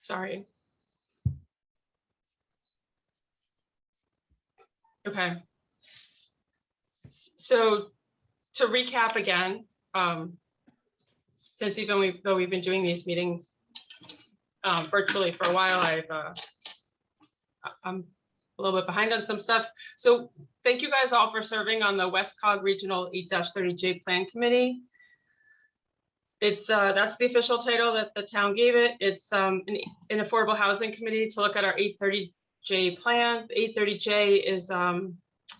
Sorry. Okay. So to recap again, since though we've been doing these meetings virtually for a while, I'm a little bit behind on some stuff. So thank you guys all for serving on the Westcog Regional 8-30J Plan Committee. It's that's the official title that the town gave it. It's an affordable housing committee to look at our 830J plan. The 830J is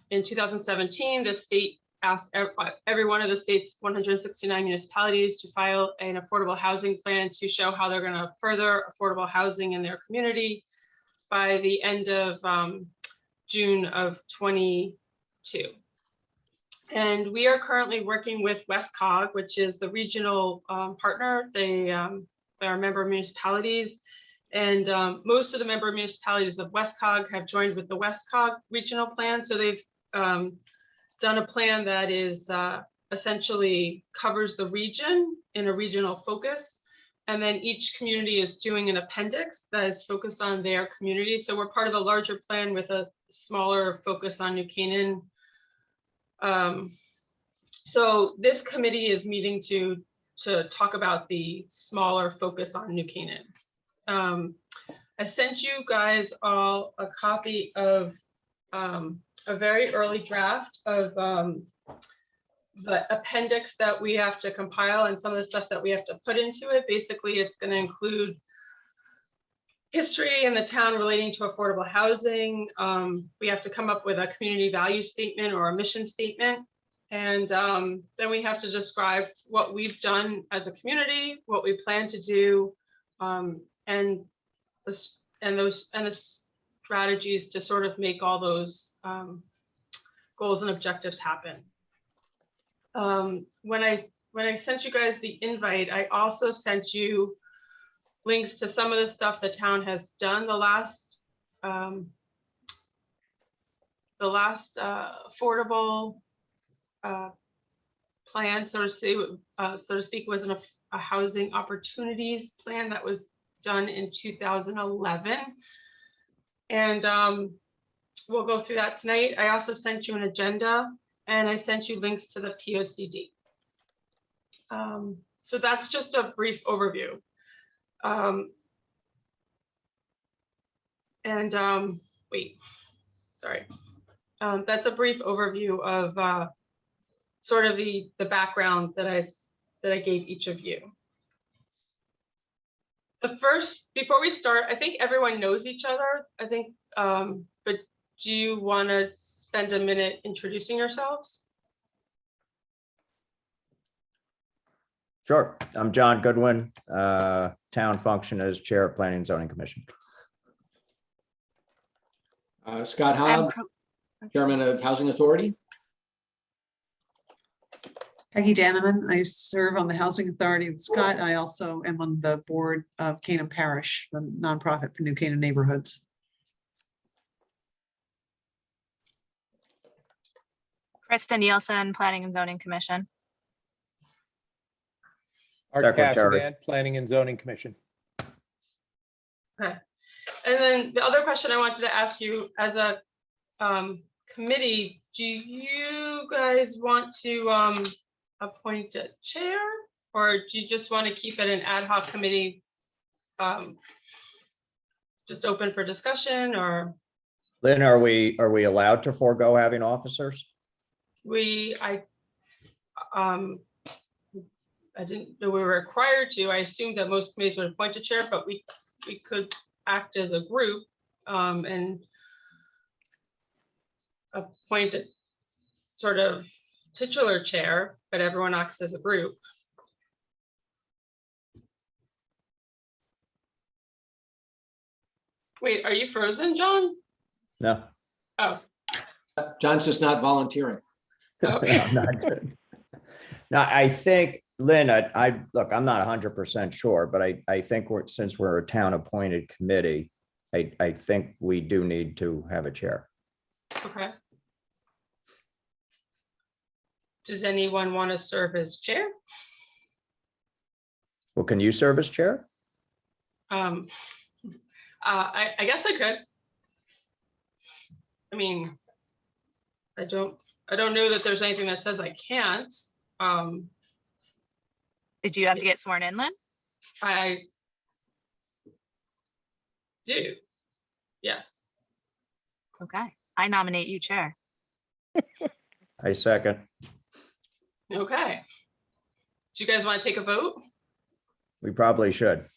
in 2017, the state asked every one of the state's 169 municipalities to file an affordable housing plan to show how they're going to further affordable housing in their community by the end of June of 22. And we are currently working with Westcog, which is the regional partner. They are member municipalities, and most of the member municipalities of Westcog have joined with the Westcog regional plan. So they've done a plan that is essentially covers the region in a regional focus. And then each community is doing an appendix that is focused on their community. So we're part of a larger plan with a smaller focus on New Canaan. So this committee is meeting to talk about the smaller focus on New Canaan. I sent you guys all a copy of a very early draft of the appendix that we have to compile and some of the stuff that we have to put into it. Basically, it's going to include history in the town relating to affordable housing. We have to come up with a community value statement or a mission statement. And then we have to describe what we've done as a community, what we plan to do, and the strategies to sort of make all those goals and objectives happen. When I sent you guys the invite, I also sent you links to some of the stuff the town has done the last affordable plan, so to speak, was a housing opportunities plan that was done in 2011. And we'll go through that tonight. I also sent you an agenda and I sent you links to the POCD. So that's just a brief overview. Wait, sorry. That's a brief overview of sort of the background that I gave each of you. Before we start, I think everyone knows each other. I think, but do you want to spend a minute introducing yourselves? Sure. I'm John Goodwin, town function as chair of Planning and Zoning Commission. Scott Hobb, chairman of Housing Authority. Peggy Daneman. I serve on the Housing Authority with Scott. I also am on the board of Canaan Parish, the nonprofit for New Canaan neighborhoods. Krista Nielsen, Planning and Zoning Commission. Art Secretary. Cassidan, Planning and Zoning Commission. Okay. And then the other question I wanted to ask you, as a committee, do you guys want to appoint a chair, or do you just want to keep it an ad hoc committee, just open for discussion? Or Lynn, are we allowed to forego having officers? I didn't know we were required to. I assumed that most committees would appoint a chair, but we could act as a group and appoint a sort of titular chair, but everyone acts as a group. Wait, are you frozen, John? No. Oh, John's just not volunteering. okay. I'm not good. Now, I think, Lynn, look, I'm not 100% sure, but I think since we're a town appointed committee, I think we do need to have a chair. Okay. Does anyone want to serve as chair? Well, can you serve as chair? I guess I could. I mean, I don't know that there's anything that says I can't. Did you have to get sworn in, Lynn? I do. Yes. Okay, I nominate you chair. I second. Okay. Do you guys want to take a vote? We probably should.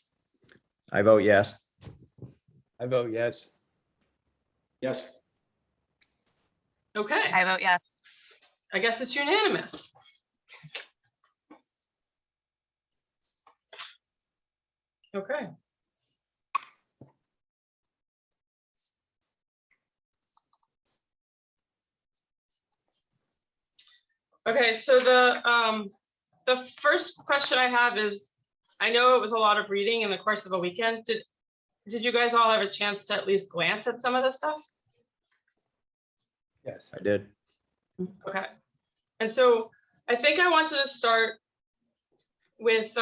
I vote yes. I vote yes. Yes. Okay. I vote yes. I guess it's unanimous. Okay. Okay, so the first question I have is, I know it was a lot of reading in the course of a weekend. Did you guys all have a chance to at least glance at some of this stuff? Yes. I did. Okay. And so I think I wanted to start with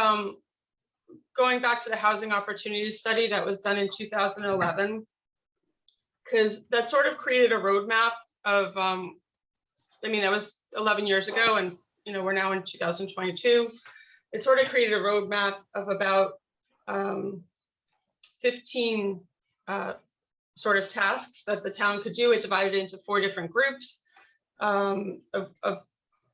going back to the housing opportunities study that was done in 2011, because that sort of created a roadmap of, I mean, that was 11 years ago, and we're now in 2022. It sort of created a roadmap of about 15 sort of tasks that the town could do. It divided into 4 different groups of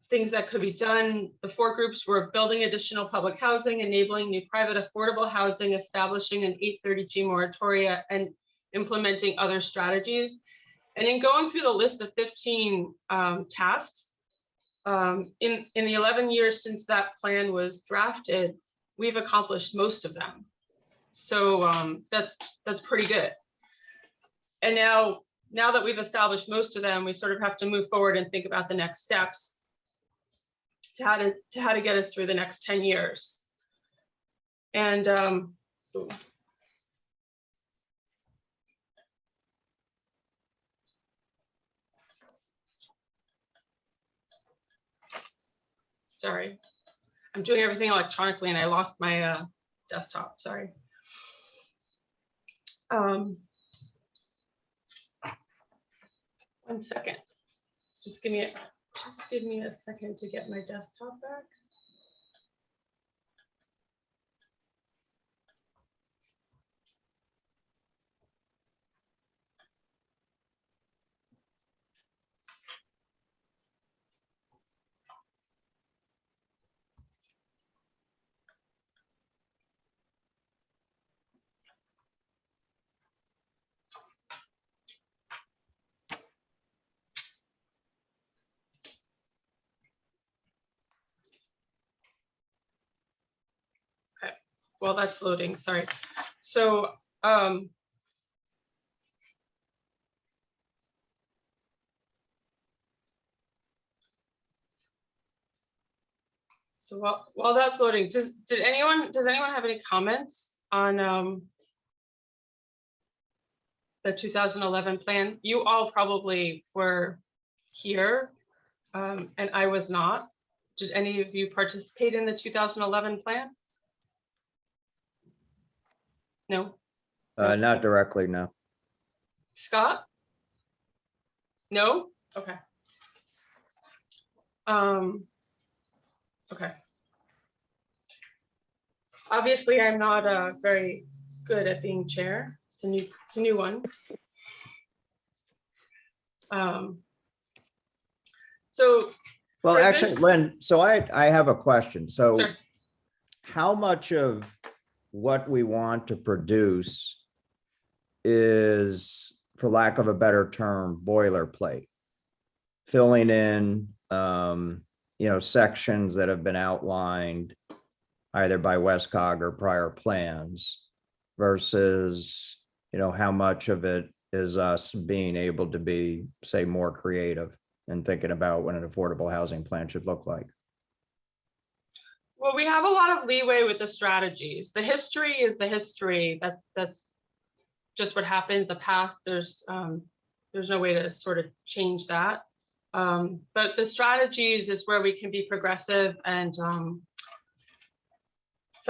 things that could be done. The 4 groups were building additional public housing, enabling new private affordable housing, establishing an 830G moratoria, and implementing other strategies. And in going through the list of 15 tasks, in the 11 years since that plan was drafted, we've accomplished most of them. So that's pretty good. And now that we've established most of them, we sort of have to move forward and think about the next steps to how to get us through the next 10 years. And sorry, I'm doing everything electronically and I lost my desktop, sorry. 1 second. Just give me a second to get my desktop back. Well, that's loading, sorry. So while that's loading, does anyone have any comments on the 2011 plan? You all probably were here, and I was not. Did any of you participate in the 2011 plan? No. Not directly, no. Scott? No? Okay. Okay. Obviously, I'm not very good at being chair. It's a new one. So. Well, for actually, this- Lynn, so I have a question. So Sure. how much of what we want to produce is, for lack of a better term, boilerplate? Filling in, sections that have been outlined either by Westcog or prior plans versus, how much of it is us being able to be, say, more creative and thinking about what an affordable housing plan should look like. Well, we have a lot of leeway with the strategies. The history is the history. That's just what happened in the past. There's no way to sort of change that. But the strategies is where we can be progressive and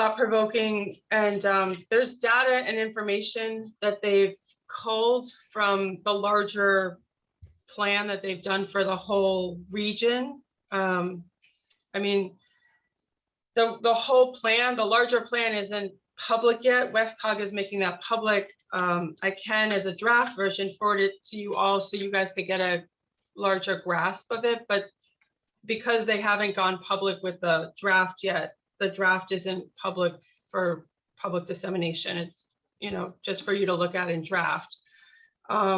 thought-provoking, and there's data and information that they've culled from the larger plan that they've done for the whole region. I mean, the whole plan, the larger plan isn't public yet. Westcog is making that public. I can, as a draft version, forward it to you all so you guys could get a larger grasp of it. But because they haven't gone public with the draft yet, the draft isn't public for public dissemination. It's, you know, just for you to look at in draft. I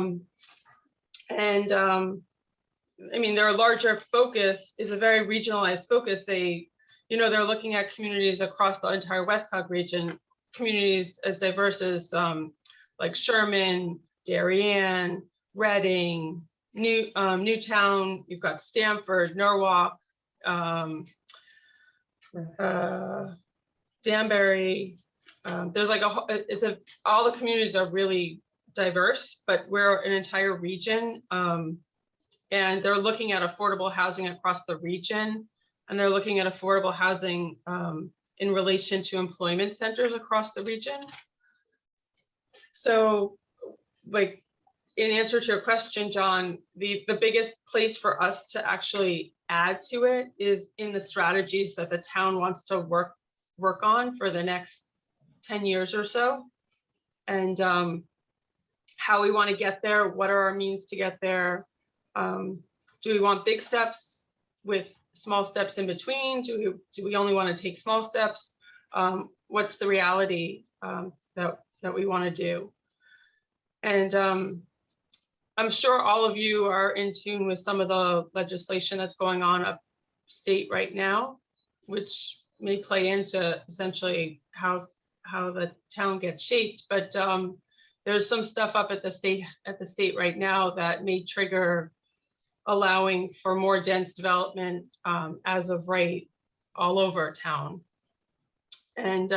mean, their larger focus is a very regionalized focus. They, you know, they're looking at communities across the entire Westcog region, communities as diverse as like Sherman, Darien, Reading, Newtown. You've got Stamford, Norwalk, Danbury. There's like all the communities are really diverse, but we're an entire region. And they're looking at affordable housing across the region, and they're looking at affordable housing in relation to employment centers across the region. So, like, in answer to your question, John, the biggest place for us to actually add to it is in the strategies that the town wants to work on for the next 10 years or so, and how we want to get there. What are our means to get there? Do we want big steps with small steps in between? Do we only want to take small steps? What's the reality that we want to do? And I'm sure all of you are in tune with some of the legislation that's going on upstate right now, which may play into essentially how the town gets shaped. But there's some stuff up at the state right now that may trigger allowing for more dense development as of right all over town. And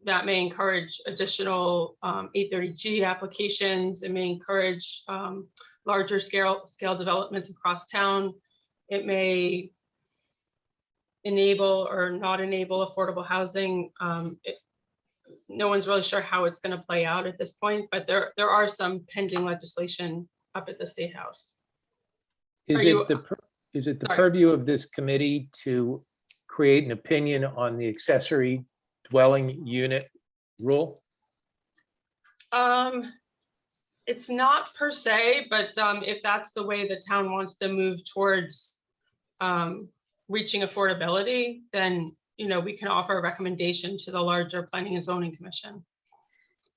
that may encourage additional 830G applications. It may encourage larger scale developments across town. It may enable or not enable affordable housing. No one's really sure how it's going to play out at this point, but there are some pending legislation up at the State House. Is it the purview of this committee to create an opinion on the accessory dwelling unit rule? It's not per se, but if that's the way the town wants to move towards reaching affordability, then, you know, we can offer a recommendation to the larger Planning and Zoning Commission.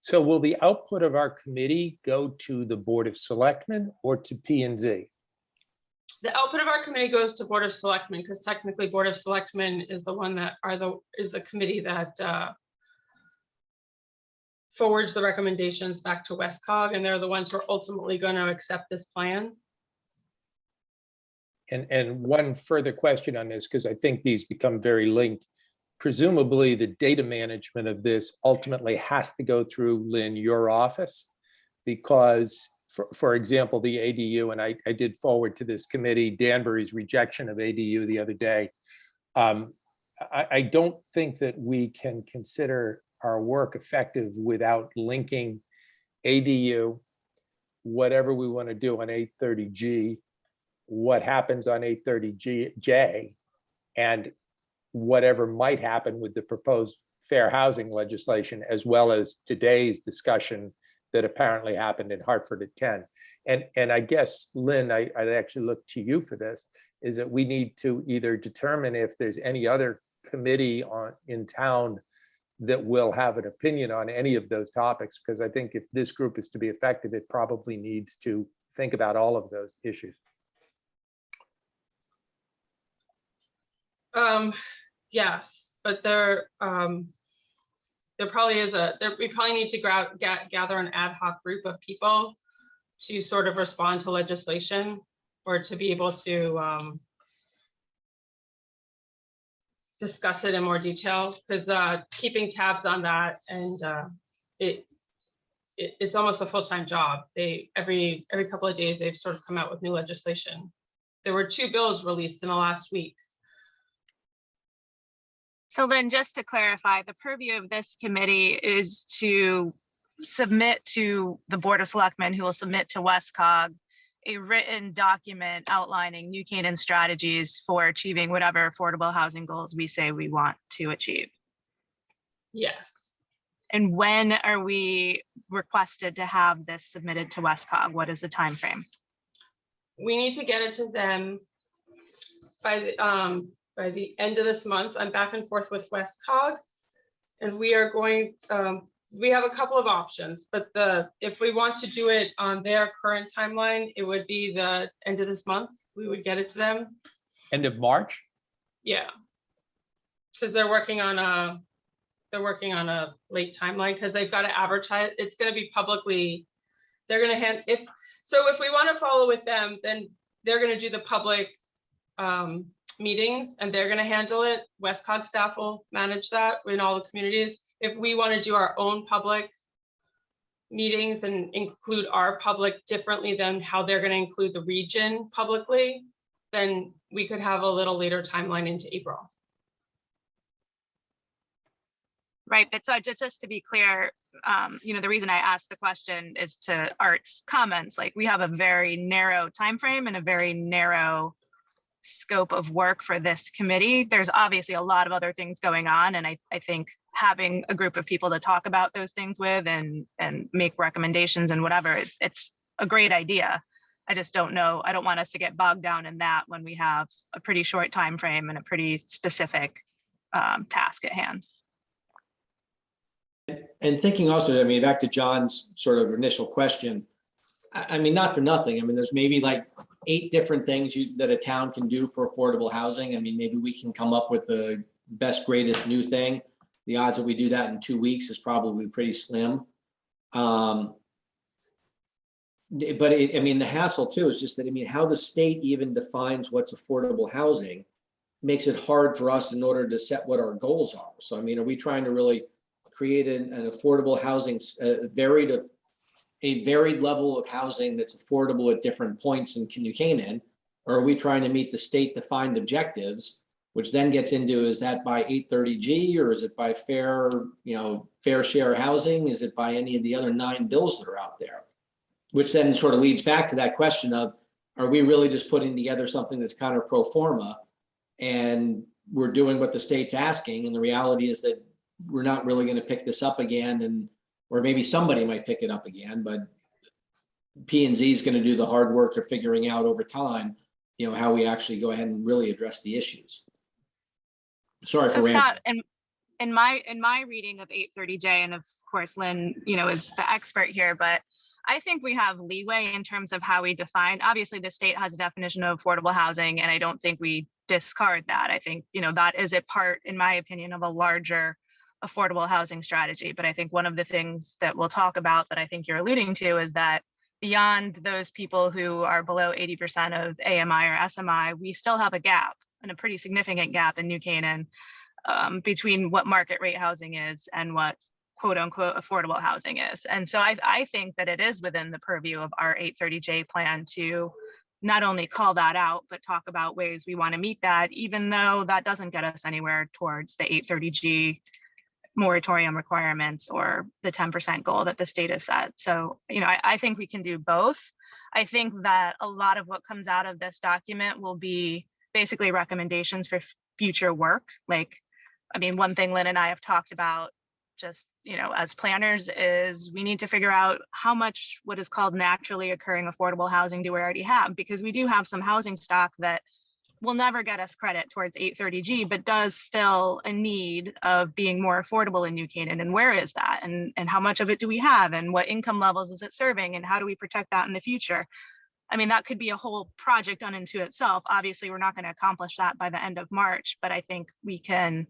So will the output of our committee go to the Board of Selectmen or to P&Z? The output of our committee goes to Board of Selectmen, because technically Board of Selectmen is the one that is the committee that forwards the recommendations back to Westcog, and they're the ones who are ultimately going to accept this plan. And one further question on this, because I think these become very linked. Presumably the data management of this ultimately has to go through, Lynn, your office, because for example, the ADU, and I did forward to this committee Danbury's rejection of ADU the other day. I don't think that we can consider our work effective without linking ADU, whatever we want to do on 830G, what happens on 830J, and whatever might happen with the proposed fair housing legislation, as well as today's discussion that apparently happened in Hartford at 10. And I guess, Lynn, I'd actually look to you for this, is that we need to either determine if there's any other committee in town that will have an opinion on any of those topics, because I think if this group is to be effective, it probably needs to think about all of those issues. Yes, but there probably is we probably need to gather an ad hoc group of people to sort of respond to legislation, or to be able to discuss it in more detail, because keeping tabs on that, and it's almost a full-time job. Every couple of days they've sort of come out with new legislation. There were 2 bills released in the last week. So then just to clarify, the purview of this committee is to submit to the Board of Selectmen, who will submit to Westcog a written document outlining New Canaan strategies for achieving whatever affordable housing goals we say we want to achieve. Yes. And when are we requested to have this submitted to Westcog? What is the time frame? We need to get it to them by the end of this month. I'm back and forth with Westcog. And we are going, we have a couple of options, but if we want to do it on their current timeline, it would be the end of this month. We would get it to them. End of March? Yeah. Because they're working on a late timeline because they've got to advertise. It's going to be publicly, they're going to if we want to follow with them, then they're going to do the public meetings and they're going to handle it. Westcog staff will manage that in all the communities. If we want to do our own public meetings and include our public differently than how they're going to include the region publicly, then we could have a little later timeline into April. Right, but so just to be clear, the reason I asked the question is to Art's comments. Like, we have a very narrow time frame and a very narrow scope of work for this committee. There's obviously a lot of other things going on, and I think having a group of people to talk about those things with and make recommendations and whatever, it's a great idea. I just don't know. I don't want us to get bogged down in that when we have a pretty short time frame and a pretty specific task at hand. And thinking also, I mean, back to John's sort of initial question, I mean, not for nothing. I mean, there's maybe like 8 different things that a town can do for affordable housing. I mean, maybe we can come up with the best, greatest new thing. The odds that we do that in 2 weeks is probably pretty slim. But I mean, the hassle too is just that, I mean, how the state even defines what's affordable housing makes it hard for us in order to set what our goals are. So, I mean, are we trying to really create an affordable housing, a varied level of housing that's affordable at different points in New Canaan? Or are we trying to meet the state defined objectives, which then gets into, is that by 830G or is it by fair share housing? Is it by any of the other 9 bills that are out there? Which then sort of leads back to that question of, are we really just putting together something that's kind of pro forma and we're doing what the state's asking? And the reality is that we're not really going to pick this up again, or maybe somebody might pick it up again, but P&Z is going to do the hard work of figuring out over time, how we actually go ahead and really address the issues. Sorry for rambling. Scott, in my reading of 830J, and of course, Lynn, is the expert here, but I think we have leeway in terms of how we define. Obviously, the state has a definition of affordable housing, and I don't think we discard that. I think, that is a part, in my opinion, of a larger affordable housing strategy. But I think one of the things that we'll talk about that I think you're alluding to is that beyond those people who are below 80% of AMI or SMI, we still have a gap, and a pretty significant gap in New Canaan between what market rate housing is and what quote unquote affordable housing is. And so I think that it is within the purview of our 830J plan to not only call that out, but talk about ways we want to meet that, even though that doesn't get us anywhere towards the 830G moratorium requirements or the 10% goal that the state has set. So, I think we can do both. I think that a lot of what comes out of this document will be basically recommendations for future work. Like, one thing Lynn and I have talked about just, as planners is we need to figure out how much what is called naturally occurring affordable housing do we already have, because we do have some housing stock that will never get us credit towards 830G, but does fill a need of being more affordable in New Canaan. And where is that? And how much of it do we have? And what income levels is it serving? And how do we protect that in the future? That could be a whole project unto itself. Obviously, we're not going to accomplish that by the end of March, but I think we can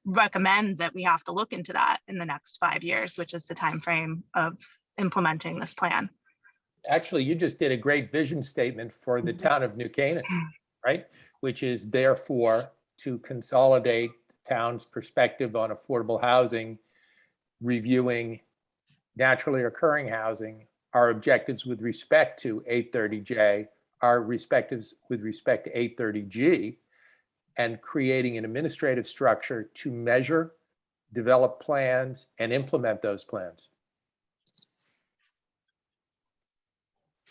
recommend that we have to look into that in the next 5 years, which is the time frame of implementing this plan. Actually, you just did a great vision statement for the town of New Canaan, right? Which is therefore to consolidate the town's perspective on affordable housing, reviewing naturally occurring housing, our objectives with respect to 830J, our respectives with respect to 830G, and creating an administrative structure to measure, develop plans, and implement those plans.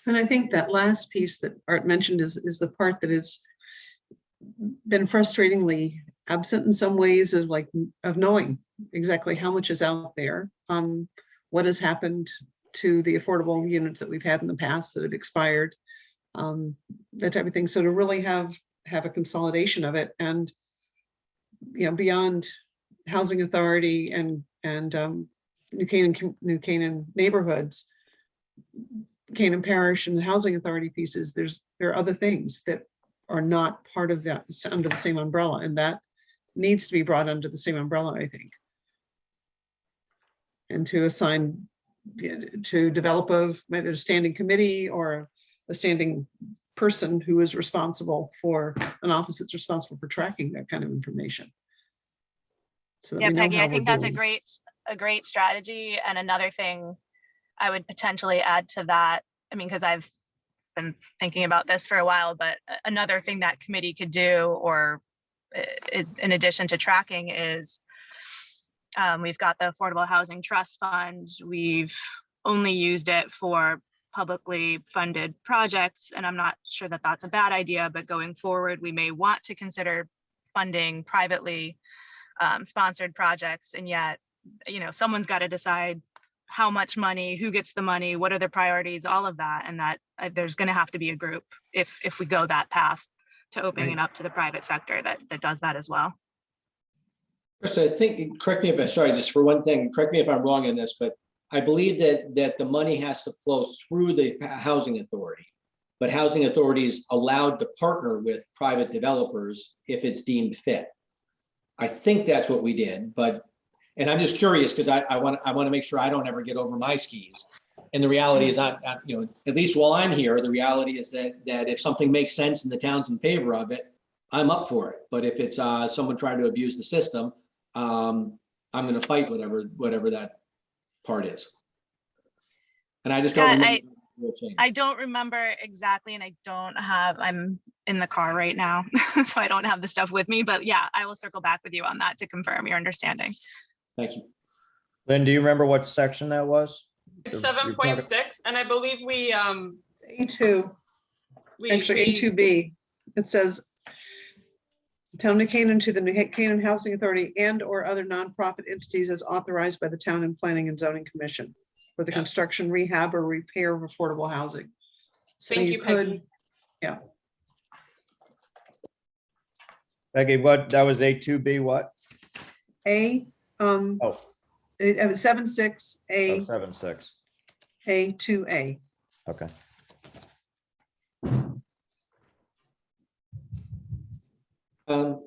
And I think that last piece that Art mentioned is the part that has been frustratingly absent in some ways, of knowing exactly how much is out there, what has happened to the affordable units that we've had in the past that have expired, that type of thing. So to really have a consolidation of it, and beyond housing authority and New Canaan neighborhoods, Canaan Parish and the housing authority pieces, there are other things that are not part of that under the same umbrella, and that needs to be brought under the same umbrella, I think. And to assign, to develop either a standing committee or a standing person who is responsible for an office that's responsible for tracking that kind of information. So that Yeah, we know Peggy, how I we're think that's doing. a great strategy. And another thing I would potentially add to that, I mean, because I've been thinking about this for a while, but another thing that committee could do, or in addition to tracking, is we've got the Affordable Housing Trust Fund. We've only used it for publicly funded projects, and I'm not sure that that's a bad idea, but going forward, we may want to consider funding privately sponsored projects. And yet, someone's got to decide how much money, who gets the money, what are the priorities, all of that. And that there's going to have to be a group if we go that path to opening it up to the private sector that does that as well. Chris, I think, correct me if I'm sorry, just for one thing, correct me if I'm wrong in this, but I believe that the money has to flow through the housing authority, but housing authority is allowed to partner with private developers if it's deemed fit. I think that's what we did, and I'm just curious because I want to make sure I don't ever get over my skis. And the reality is, at least while I'm here, the reality is that if something makes sense and the town's in favor of it, I'm up for it. But if it's someone trying to abuse the system, I'm going to fight whatever that part is. And I just don't remember. I don't remember exactly, and I'm in the car right now, so I don't have the stuff with me, but yeah, I will circle back with you on that to confirm your understanding. Thank you. Lynn, do you remember what section that was? It's You're 7.6, and I believe we A2, actually we- A2B, it says Town of Canaan to the New Canaan Housing Authority and or other nonprofit entities as authorized by the Town and Planning and Zoning Commission for the Yeah. construction, rehab, or repair of affordable housing. So Thank you you, could, Peggy. yeah, Peggy, that was A2B, what? A, Oh, it was 7.6, A, 7.6. A2A. Okay. So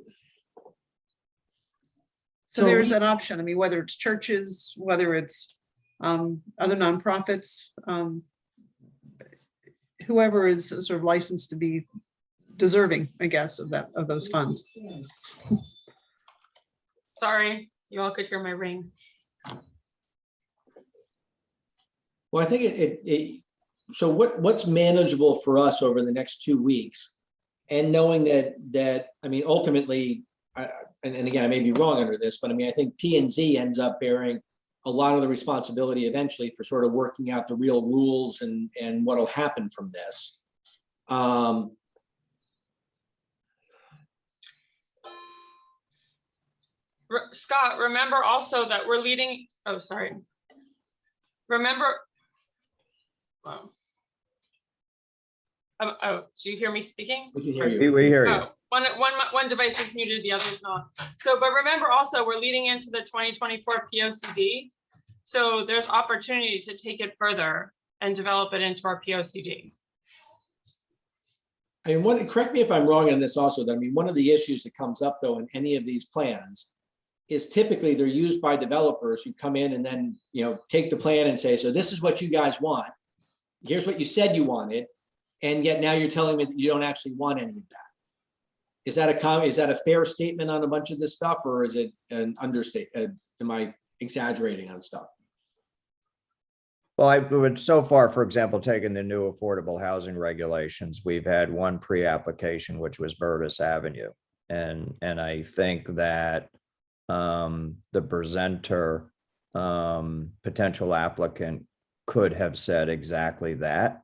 So there is we- that option. I mean, whether it's churches, whether it's other nonprofits, whoever is sort of licensed to be deserving, I guess, of those funds. Sorry, you all could hear my ring. Well, I think so what's manageable for us over the next 2 weeks? And knowing that, I mean, ultimately, and again, I may be wrong under this, but I mean, I think P&Z ends up bearing a lot of the responsibility eventually for sort of working out the real rules and what'll happen from this. Scott, remember also that we're leading, oh, sorry. Remember, oh, do you hear me speaking? We can hear you. We hear you. Oh, one device is muted, the other is not. So, but remember also, we're leading into the 2024 POCD. So there's opportunity to take it further and develop it into our POCD. I mean, correct me if I'm wrong on this also, I mean, one of the issues that comes up though in any of these plans is typically they're used by developers who come in and then, take the plan and say, so this is what you guys want. Here's what you said you wanted. And yet now you're telling me that you don't actually want any of that. Is that a fair statement on a bunch of this stuff, or is it an understatement? Am I exaggerating on stuff? Well, I would so far, for example, taking the new affordable housing regulations, we've had one pre-application, which was Burtis Avenue. And I think that the presenter, potential applicant could have said exactly that.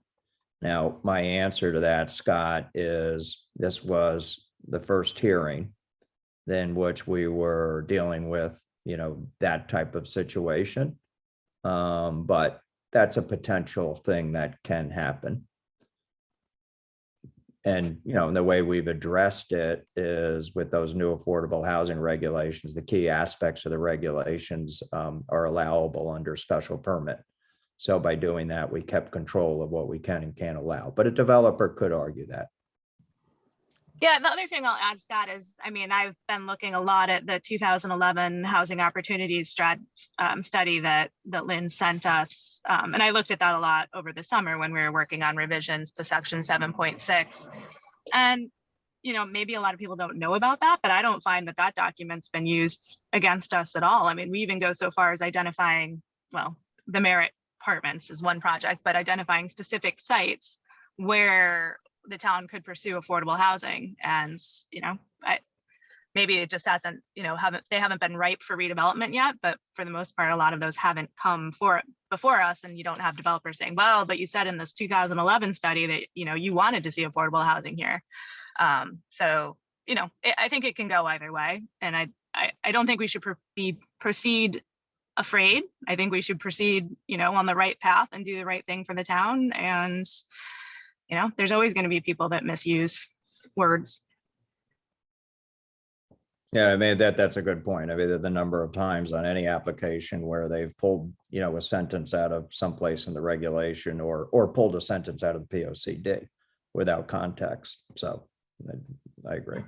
Now, my answer to that, Scott, is this was the first hearing in which we were dealing with, that type of situation. But that's a potential thing that can happen. And, the way we've addressed it is with those new affordable housing regulations, the key aspects of the regulations are allowable under special permit. So by doing that, we kept control of what we can and can't allow, but a developer could argue that. Yeah, the other thing I'll add, Scott, is, I've been looking a lot at the 2011 Housing Opportunities study that Lynn sent us. And I looked at that a lot over the summer when we were working on revisions to section 7.6. And, maybe a lot of people don't know about that, but I don't find that document's been used against us at all. We even go so far as identifying, well, the Merit Apartments is one project, but identifying specific sites where the town could pursue affordable housing. And, maybe it just hasn't, they haven't been ripe for redevelopment yet, but for the most part, a lot of those haven't come before us. And you don't have developers saying, well, but you said in this 2011 study that, you wanted to see affordable housing here. So, I think it can go either way. And I don't think we should proceed afraid. I think we should proceed, on the right path and do the right thing for the town. And there's always going to be people that misuse words. Yeah, that's a good point. The number of times on any application where they've pulled, a sentence out of someplace in the regulation or pulled a sentence out of the POCD without context. So I agree.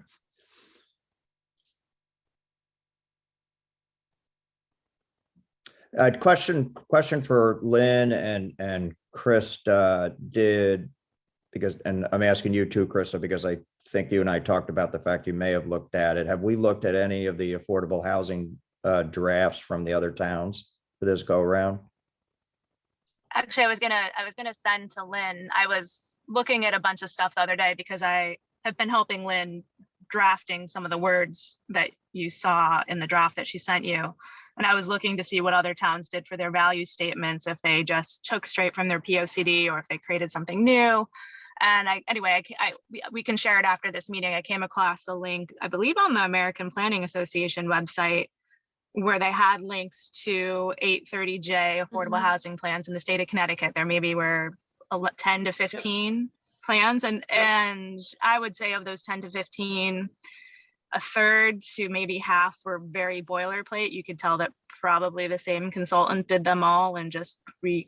Question for Lynn and Krista because I'm asking you too, Krista, because I think you and I talked about the fact you may have looked at it. Have we looked at any of the affordable housing drafts from the other towns for this go around? Actually, I was gonna send to Lynn. I was looking at a bunch of stuff the other day because I have been helping Lynn drafting some of the words that you saw in the draft that she sent you. And I was looking to see what other towns did for their value statements, if they just took straight from their POCD or if they created something new. And we can share it after this meeting. I came across a link, I believe on the American Planning Association website, where they had links to 830J affordable housing plans in the state of Connecticut. There maybe were 10 to 15 plans. And I would say of those 10 to 15, a third to maybe half were very boilerplate. You could tell that probably the same consultant did them all and just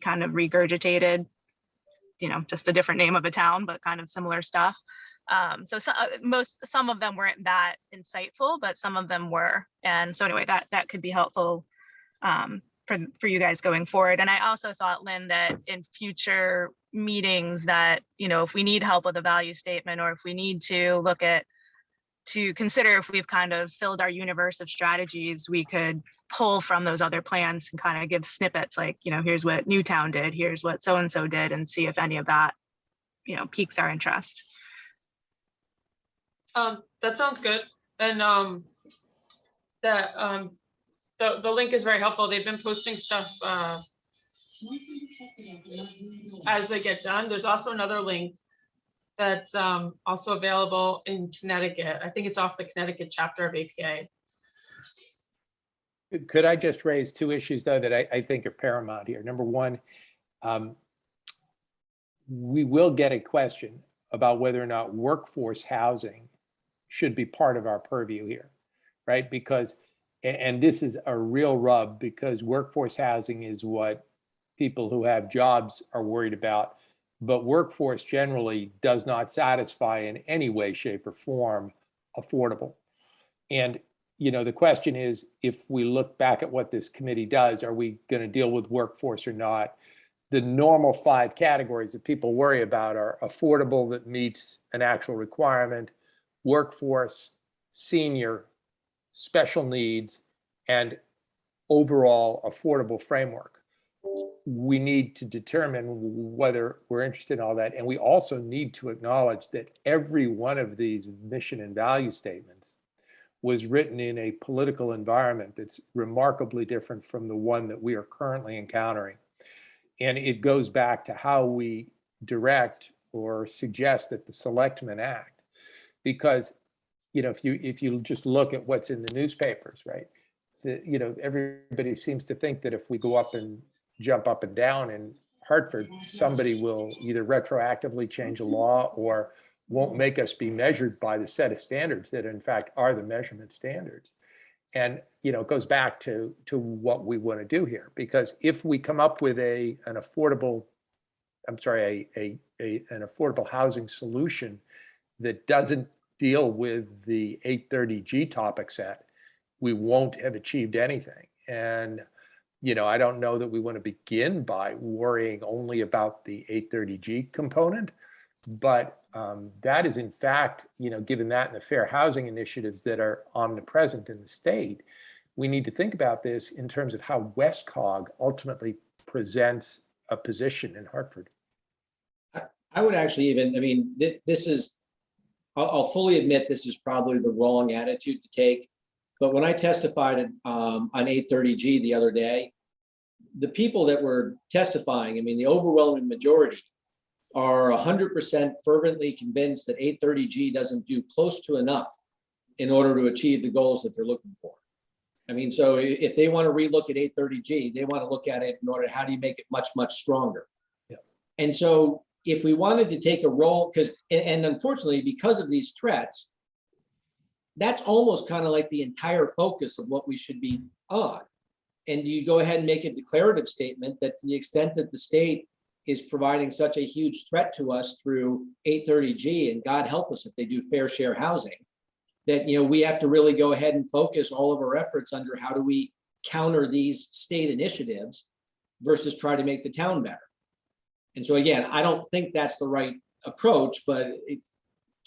kind of regurgitated, just a different name of a town, but kind of similar stuff. Some of them weren't that insightful, but some of them were. And so anyway, that could be helpful for you guys going forward. And I also thought, Lynn, that in future meetings that, if we need help with a value statement, or if we need to consider if we've kind of filled our universe of strategies, we could pull from those other plans and kind of give snippets like, here's what Newtown did, here's what so-and-so did, and see if any of that, piques our interest. That sounds good. And the link is very helpful. They've been posting stuff as they get done. There's also another link that's also available in Connecticut. I think it's off the Connecticut chapter of APA. Could I just raise two issues, though, that I think are paramount here? Number one, we will get a question about whether or not workforce housing should be part of our purview here, right? Because, and this is a real rub, because workforce housing is what people who have jobs are worried about. But workforce generally does not satisfy in any way, shape, or form affordable. And, the question is, if we look back at what this committee does, are we going to deal with workforce or not? The normal 5 categories that people worry about are affordable that meets an actual requirement, workforce, senior, special needs, and overall affordable framework. we need to determine whether we're interested in all that. And we also need to acknowledge that every one of these mission and value statements was written in a political environment that's remarkably different from the one that we are currently encountering. And it goes back to how we direct or suggest that the selectmen act. Because, you know, if you just look at what's in the newspapers, right? You know, everybody seems to think that if we go up and jump up and down in Hartford, somebody will either retroactively change a law or won't make us be measured by the set of standards that in fact are the measurement standards. And, you know, it goes back to what we want to do here, because if we come up with an affordable housing solution that doesn't deal with the 830G topic set, we won't have achieved anything. And, you know, I don't know that we want to begin by worrying only about the 830G component, but that is in fact, you know, given that and the fair housing initiatives that are omnipresent in the state, we need to think about this in terms of how Westcog ultimately presents a position in Hartford. I would actually even, I mean, this is, I'll fully admit this is probably the wrong attitude to take. But when I testified on 830G the other day, the people that were testifying, I mean, the overwhelming majority are 100% fervently convinced that 830G doesn't do close to enough in order to achieve the goals that they're looking for. I mean, so if they want to relook at 830G, they want to look at it in order, how do you make it much, much stronger? Yeah. And so if we wanted to take a role, because, and unfortunately, because of these threats, that's almost kind of like the entire focus of what we should be on. And you go ahead and make a declarative statement that to the extent that the state is providing such a huge threat to us through 830G, and God help us if they do fair share housing, that, you know, we have to really go ahead and focus all of our efforts under how do we counter these state initiatives versus try to make the town better. And so again, I don't think that's the right approach, but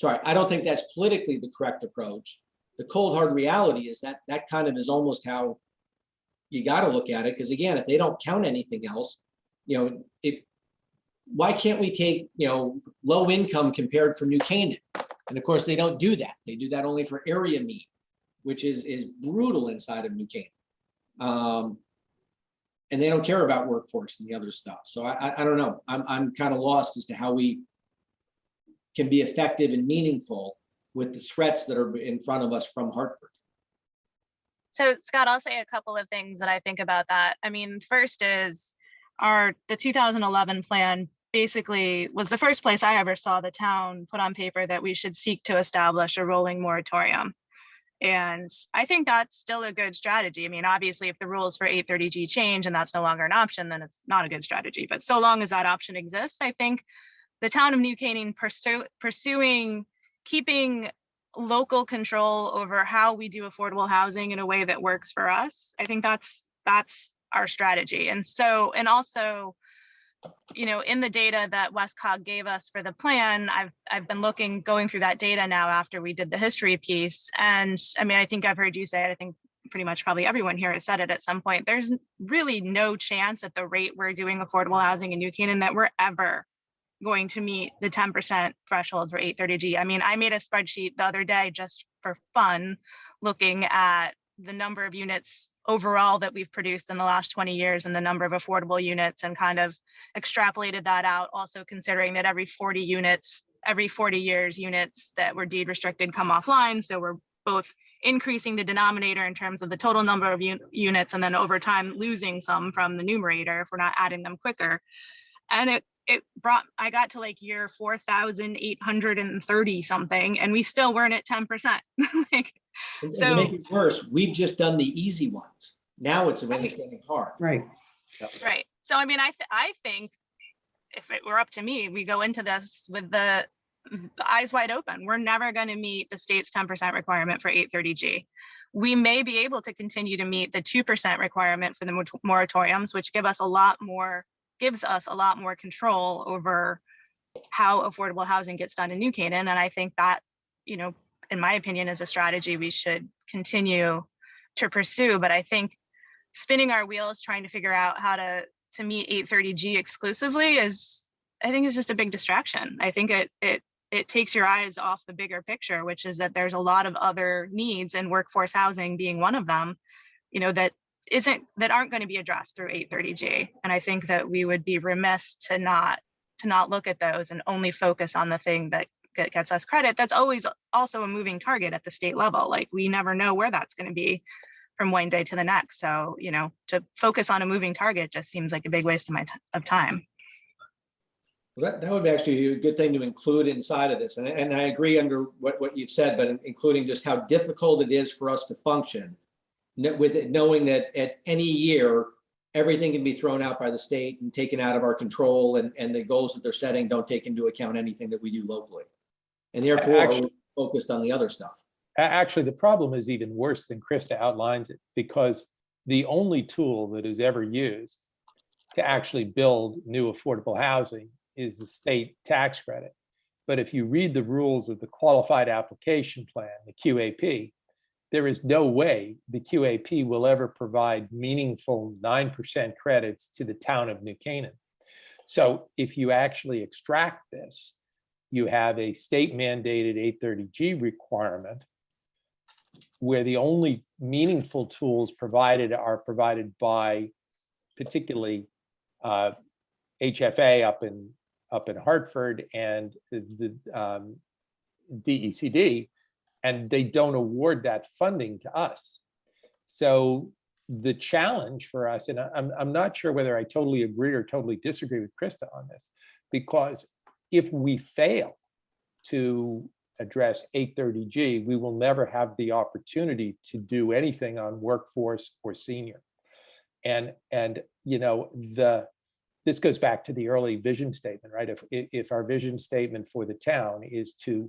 I don't think that's politically the correct approach. The cold hard reality is that that kind of is almost how you got to look at it. Because again, if they don't count anything else, you know, why can't we take, you know, low income compared for New Canaan? And of course, they don't do that. They do that only for area mean, which is brutal inside of New Canaan. And they don't care about workforce and the other stuff. So I don't know. I'm kind of lost as to how we can be effective and meaningful with the threats that are in front of us from Hartford. So Scott, I'll say a couple of things that I think about that. I mean, first is the 2011 plan basically was the first place I ever saw the town put on paper that we should seek to establish a rolling moratorium. And I think that's still a good strategy. I mean, obviously, if the rules for 830G change and that's no longer an option, then it's not a good strategy. But so long as that option exists, I think the town of New Canaan pursuing keeping local control over how we do affordable housing in a way that works for us, I think that's our strategy. And so, and also, you know, in the data that Westcog gave us for the plan, I've been going through that data now after we did the history piece. And I mean, I think I've heard you say it, I think pretty much probably everyone here has said it at some point. There's really no chance at the rate we're doing affordable housing in New Canaan that we're ever going to meet the 10% threshold for 830G. I mean, I made a spreadsheet the other day just for fun, looking at the number of units overall that we've produced in the last 20 years and the number of affordable units, and kind of extrapolated that out, also considering that every 40 years, units that were deed restricted come offline. So we're both increasing the denominator in terms of the total number of units, and then over time losing some from the numerator if we're not adding them quicker. And I got to like year 4,830 something, and we still weren't at 10%. And So to make it worse, we've just done the easy ones. Now it's getting hard. Right. right. So I mean, I think if it were up to me, we go into this with the eyes wide open. We're never going to meet the state's 10% requirement for 830G. We may be able to continue to meet the 2% requirement for the moratoriums, which gives us a lot more control over how affordable housing gets done in New Canaan. And I think that, you know, in my opinion, is a strategy we should continue to pursue. But I think spinning our wheels trying to figure out how to to meet 830G exclusively is, I think, is just a big distraction. I think it takes your eyes off the bigger picture, which is that there's a lot of other needs, and workforce housing being one of them, you know, that aren't going to be addressed through 830G. And I think that we would be remiss to not look at those and only focus on the thing that gets us credit. That's always also a moving target at the state level. Like, we never know where that's going to be from one day to the next. So, you know, to focus on a moving target just seems like a big waste of time. Well, that would be actually a good thing to include inside of this. And I agree under what you've said, but including just how difficult it is for us to function with it, knowing that at any year, everything can be thrown out by the state and taken out of our control, and the goals that they're setting don't take into account anything that we do locally. And therefore, we're focused on the other stuff. Actually, the problem is even worse than Krista outlines it, because the only tool that is ever used to actually build new affordable housing is the state tax credit. But if you read the rules of the qualified application plan, the QAP, there is no way the QAP will ever provide meaningful 9% credits to the town of New Canaan. So if you actually extract this, you have a state mandated 830G requirement where the only meaningful tools provided are provided by particularly HFA up in Hartford and the DECD, and they don't award that funding to us. So the challenge for us, and I'm not sure whether I totally agree or totally disagree with Krista on this, because if we fail to address 830G, we will never have the opportunity to do anything on workforce or senior. And you know, this goes back to the early vision statement, right? If our vision statement for the town is to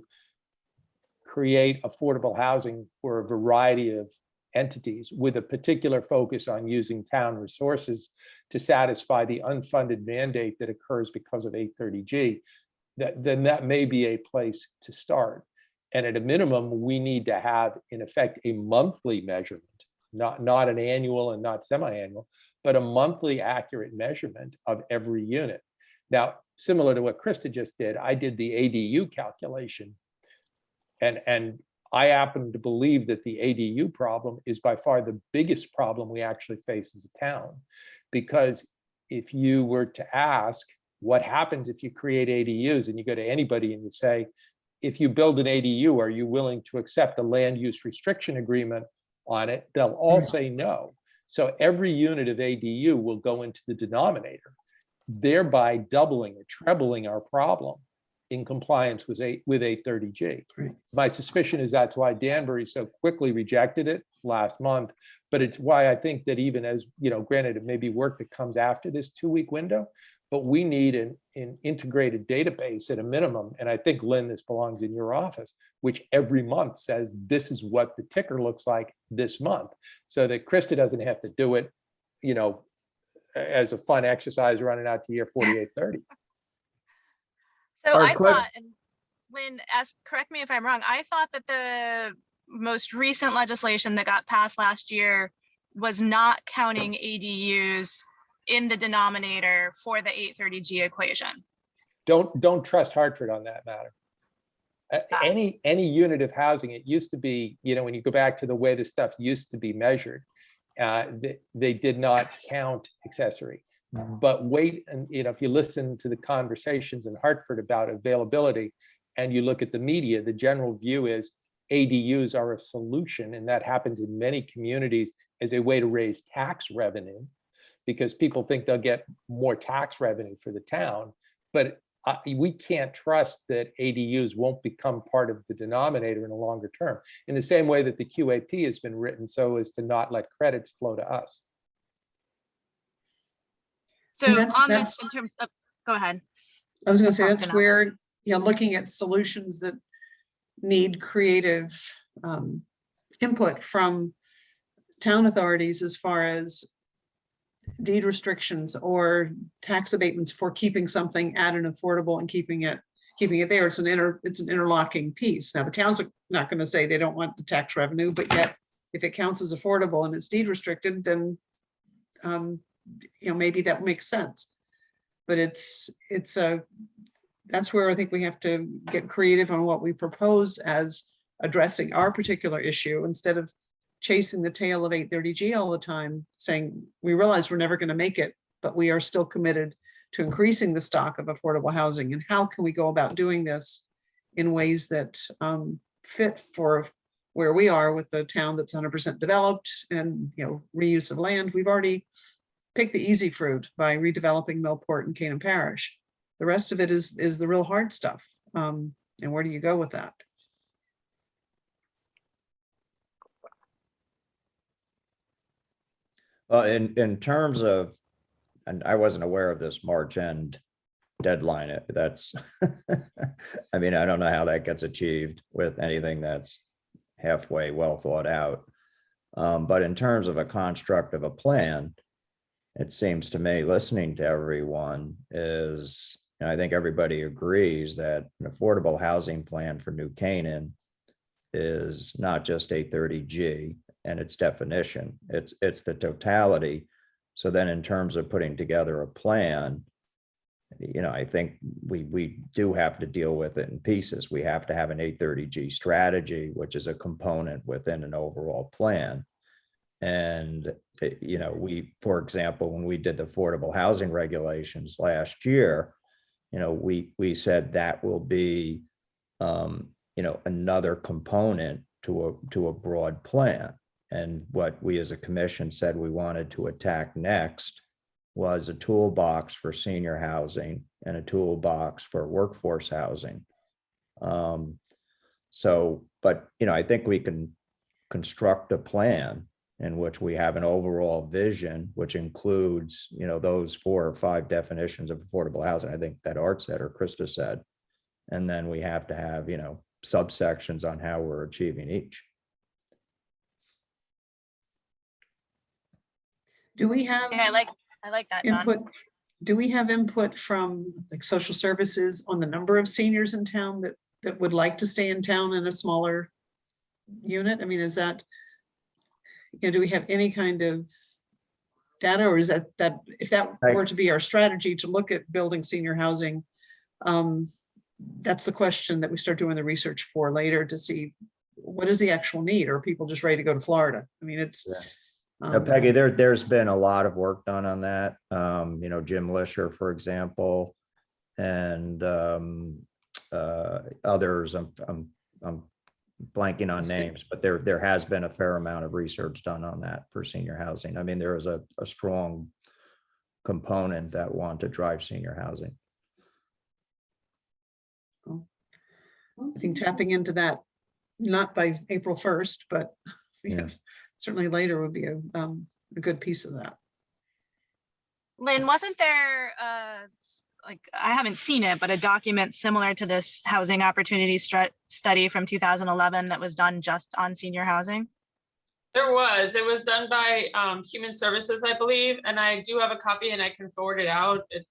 create affordable housing for a variety of entities with a particular focus on using town resources to satisfy the unfunded mandate that occurs because of 830G, then that may be a place to start. And at a minimum, we need to have, in effect, a monthly measurement, not an annual and not semi-annual, but a monthly accurate measurement of every unit. Now, similar to what Krista just did, I did the ADU calculation, and I happen to believe that the ADU problem is by far the biggest problem we actually face as a town. Because if you were to ask what happens if you create ADUs, and you go to anybody and you say, if you build an ADU, are you willing to accept a land use restriction agreement on it? They'll all say no. So every unit of ADU will go into the denominator, thereby doubling or trebling our problem in compliance with 830G. Right. My suspicion is that's why Danbury so quickly rejected it last month, but it's why I think that even as, you know, granted, it may be work that comes after this 2-week window, but we need an integrated database at a minimum. And I think, Lynn, this belongs in your office, which every month says, this is what the ticker looks like this month, so that Krista doesn't have to do it, you know, as a fun exercise running out to year 4830. So Our I que- thought, and Lynn asked, correct me if I'm wrong, I thought that the most recent legislation that got passed last year was not counting ADUs in the denominator for the 830G equation. Don't trust Hartford on that matter. Any unit of housing, it used to be, you know, when you go back to the way this stuff used to be measured, they did not count accessory. But wait, and you know, if you listen to the conversations in Hartford about availability, and you look at the media, the general view is ADUs are a solution, and that happens in many communities as a way to raise tax revenue, because people think they'll get more tax revenue for the town. But we can't trust that ADUs won't become part of the denominator in a longer term, in the same way that the QAP has been written so as to not let credits flow to us. So And that's- on this, that's- in terms of, go ahead. I was going to say, Talk that's enough. where, you know, looking at solutions that need creative input from town authorities as far as deed restrictions or tax abatements for keeping something at an affordable and keeping it there. It's an interlocking piece. Now, the towns are not going to say they don't want the tax revenue, but yet if it counts as affordable and it's deed restricted, then maybe that makes sense. But that's where I think we have to get creative on what we propose as addressing our particular issue, instead of chasing the tail of 830G all the time, saying, we realize we're never going to make it, but we are still committed to increasing the stock of affordable housing. And how can we go about doing this in ways that fit for where we are with the town that's 100% developed and, reuse of land. We've already picked the easy fruit by redeveloping Millport and Canaan Parish. The rest of it is the real hard stuff. And where do you go with that? Well, in terms of, and I wasn't aware of this March end deadline. That's, I mean, I don't know how that gets achieved with anything that's halfway well thought out. But in terms of a construct of a plan, it seems to me, listening to everyone, is, I think everybody agrees that an affordable housing plan for New Canaan is not just 830G and its definition, it's the totality. So then in terms of putting together a plan, I think we do have to deal with it in pieces. We have to have an 830G strategy, which is a component within an overall plan. And, for example, when we did the affordable housing regulations last year, we said that will be, another component to a broad plan. And what we as a commission said we wanted to attack next was a toolbox for senior housing and a toolbox for workforce housing. But I think we can construct a plan in which we have an overall vision, which includes, those 4 or 5 definitions of affordable housing. I think that Art said, or Krista said, and then we have to have, subsections on how we're achieving each. Do we have Yeah, I like that, John. input? Do we have input from like social services on the number of seniors in town that would like to stay in town in a smaller unit? I mean, is that, do we have any kind of data, or is that if that were to be our strategy to look at building senior housing, that's the question that we start doing the research for later, to see what is the actual need, or are people just ready to go to Florida? I mean, it's Peggy, there's been a lot of work done on that. Jim Lisher, for example, and others. I'm blanking on names, but there has been a fair amount of research done on that for senior housing. I mean, there is a strong component that want to drive senior housing. I think tapping into that, not by April 1st, but certainly later would be a good piece of that. Lynn, wasn't there, I haven't seen it, but a document similar to this housing opportunity study from 2011 that was done just on senior housing? It was done by Human Services, I believe, and I do have a copy and I can forward it out. It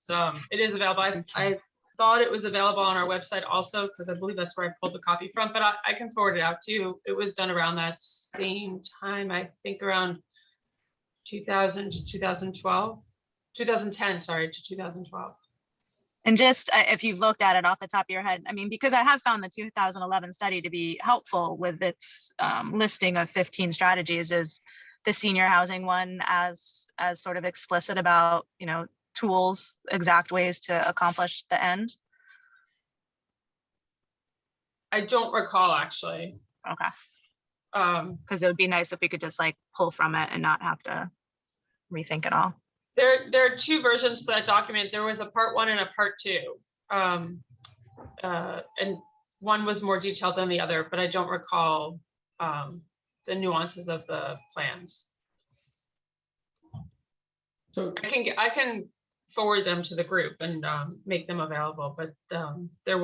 is available. I thought it was available on our website also, because I believe that's where I pulled the copy from, but I can forward it out to you. It was done around that same time, I think around 2000 to 2012, 2010, sorry, to 2012. And just if you've looked at it off the top of your head, I mean, because I have found the 2011 study to be helpful with its listing of 15 strategies, is the senior housing one as sort of explicit about, tools, exact ways to accomplish the end? I don't recall, actually. Okay. Because it would be nice if we could just pull from it and not have to rethink it all. There are 2 versions to that document. There was a part 1 and a part 2. And one was more detailed than the other, but I don't recall the nuances of the plans. So I can forward them to the group and make them available, but there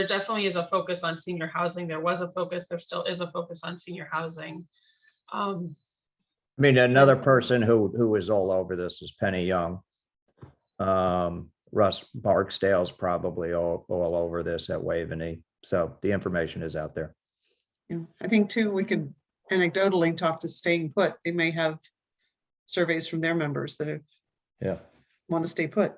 definitely is a focus on senior housing. There was a focus, there still is a focus on senior housing. I mean, another person who is all over this is Penny Young. Russ Barksdale's probably all over this at Waveney. So the information is out there. Yeah, I think too, we could anecdotally talk to Staying Put. They may have surveys from their members that have Yeah. want to stay put.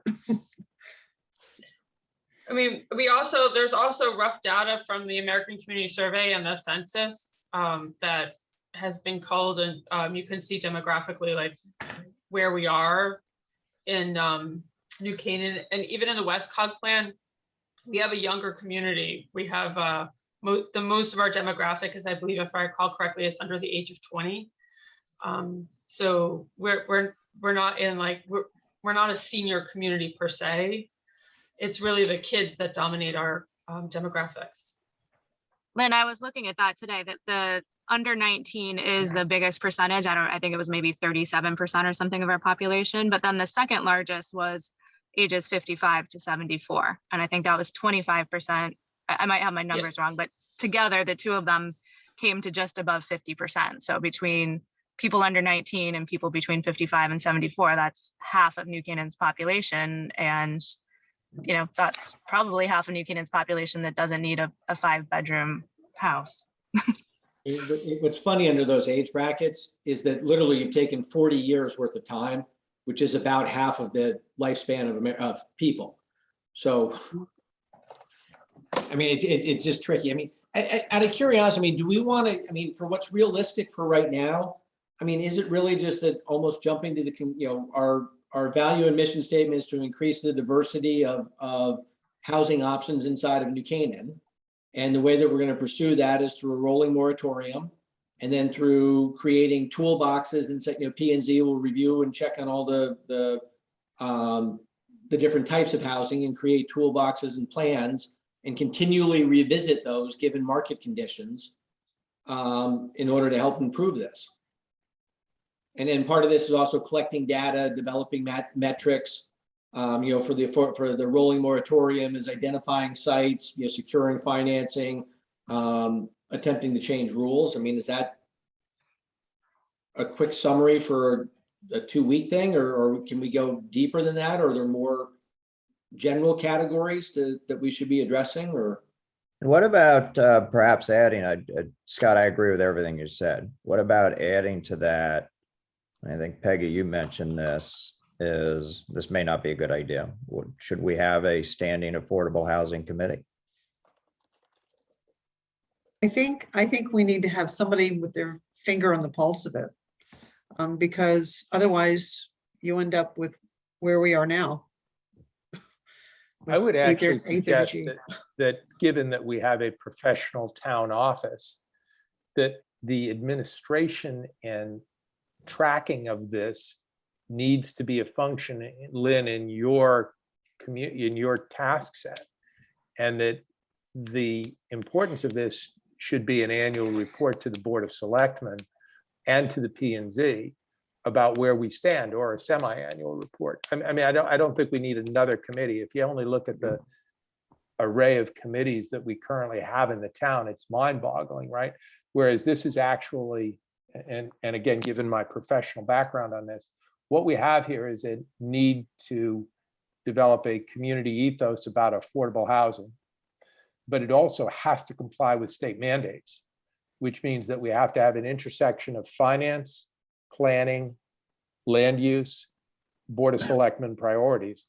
I mean, there's also rough data from the American Community Survey and the census that has been culled, and you can see demographically like where we are in New Canaan, and even in the Westcog plan, we have a younger community. We have the most of our demographic is, I believe, if I recall correctly, is under the age of 20. So we're not in like we're not a senior community per se. It's really the kids that dominate our demographics. Lynn, I was looking at that today, that the under 19 is the biggest percentage. I think it was maybe 37% or something of our population, but then the second largest was ages 55 to 74. And I think that was 25%. I might have my numbers wrong, but together the two of them came to just above 50%. So between people under 19 and people between 55 and 74, that's half of New Canaan's population. And that's probably half of New Canaan's population that doesn't need a 5-bedroom house. What's funny under those age brackets is that literally you've taken 40 years worth of time, which is about half of the lifespan of people. So, I mean, it's just tricky. I mean, out of curiosity, I mean, do we want to, I mean, for what's realistic for right now, I mean, is it really just that almost jumping to the, our value and mission statement is to increase the diversity of housing options inside of New Canaan. And the way that we're going to pursue that is through a rolling moratorium, and then through creating toolboxes, and P&Z will review and check on all the different types of housing and create toolboxes and plans and continually revisit those given market conditions in order to help improve this. And then part of this is also collecting data, developing metrics. For the rolling moratorium is identifying sites, securing financing, attempting to change rules. I mean, is that a quick summary for a 2-week thing, or can we go deeper than that? Or are there more general categories that we should be addressing? Or what about perhaps adding, Scott, I agree with everything you said. What about adding to that? I think, Peggy, you mentioned this may not be a good idea. Should we have a standing affordable housing committee? I think we need to have somebody with their finger on the pulse of it, because otherwise you end up with where we are now. I would actually 8:30 suggest that given that we have a professional town office, that the administration and tracking of this needs to be a function, Lynn, in your task set, and that the importance of this should be an annual report to the Board of Selectmen and to the P&Z about where we stand, or a semi-annual report. I mean, I don't think we need another committee. If you only look at the array of committees that we currently have in the town, it's mind-boggling, right? Whereas this is actually, and again, given my professional background on this, what we have here is a need to develop a community ethos about affordable housing, but it also has to comply with state mandates, which means that we have to have an intersection of finance, planning, land use, Board of Selectmen priorities.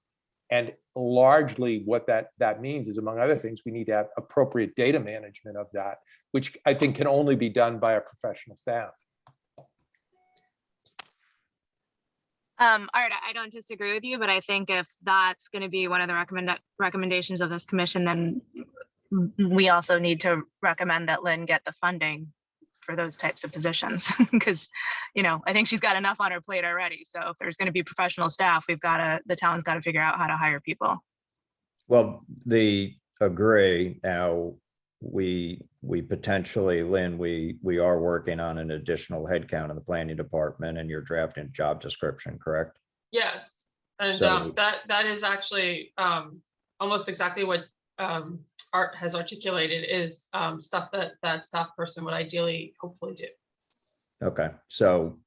And largely what that means is, among other things, we need to have appropriate data management of that, which I think can only be done by a professional staff. Art, I don't disagree with you, but I think if that's going to be one of the recommendations of this commission, then we also need to recommend that Lynn get the funding for those types of positions, because I think she's got enough on her plate already. So if there's going to be professional staff, the town's got to figure out how to hire people. Well, agree. Now, we potentially, Lynn, we are working on an additional headcount in the planning department, and you're drafting a job description, correct? Yes, and So- that is actually almost exactly what Art has articulated, is stuff that staff person would ideally, hopefully do. Okay, so,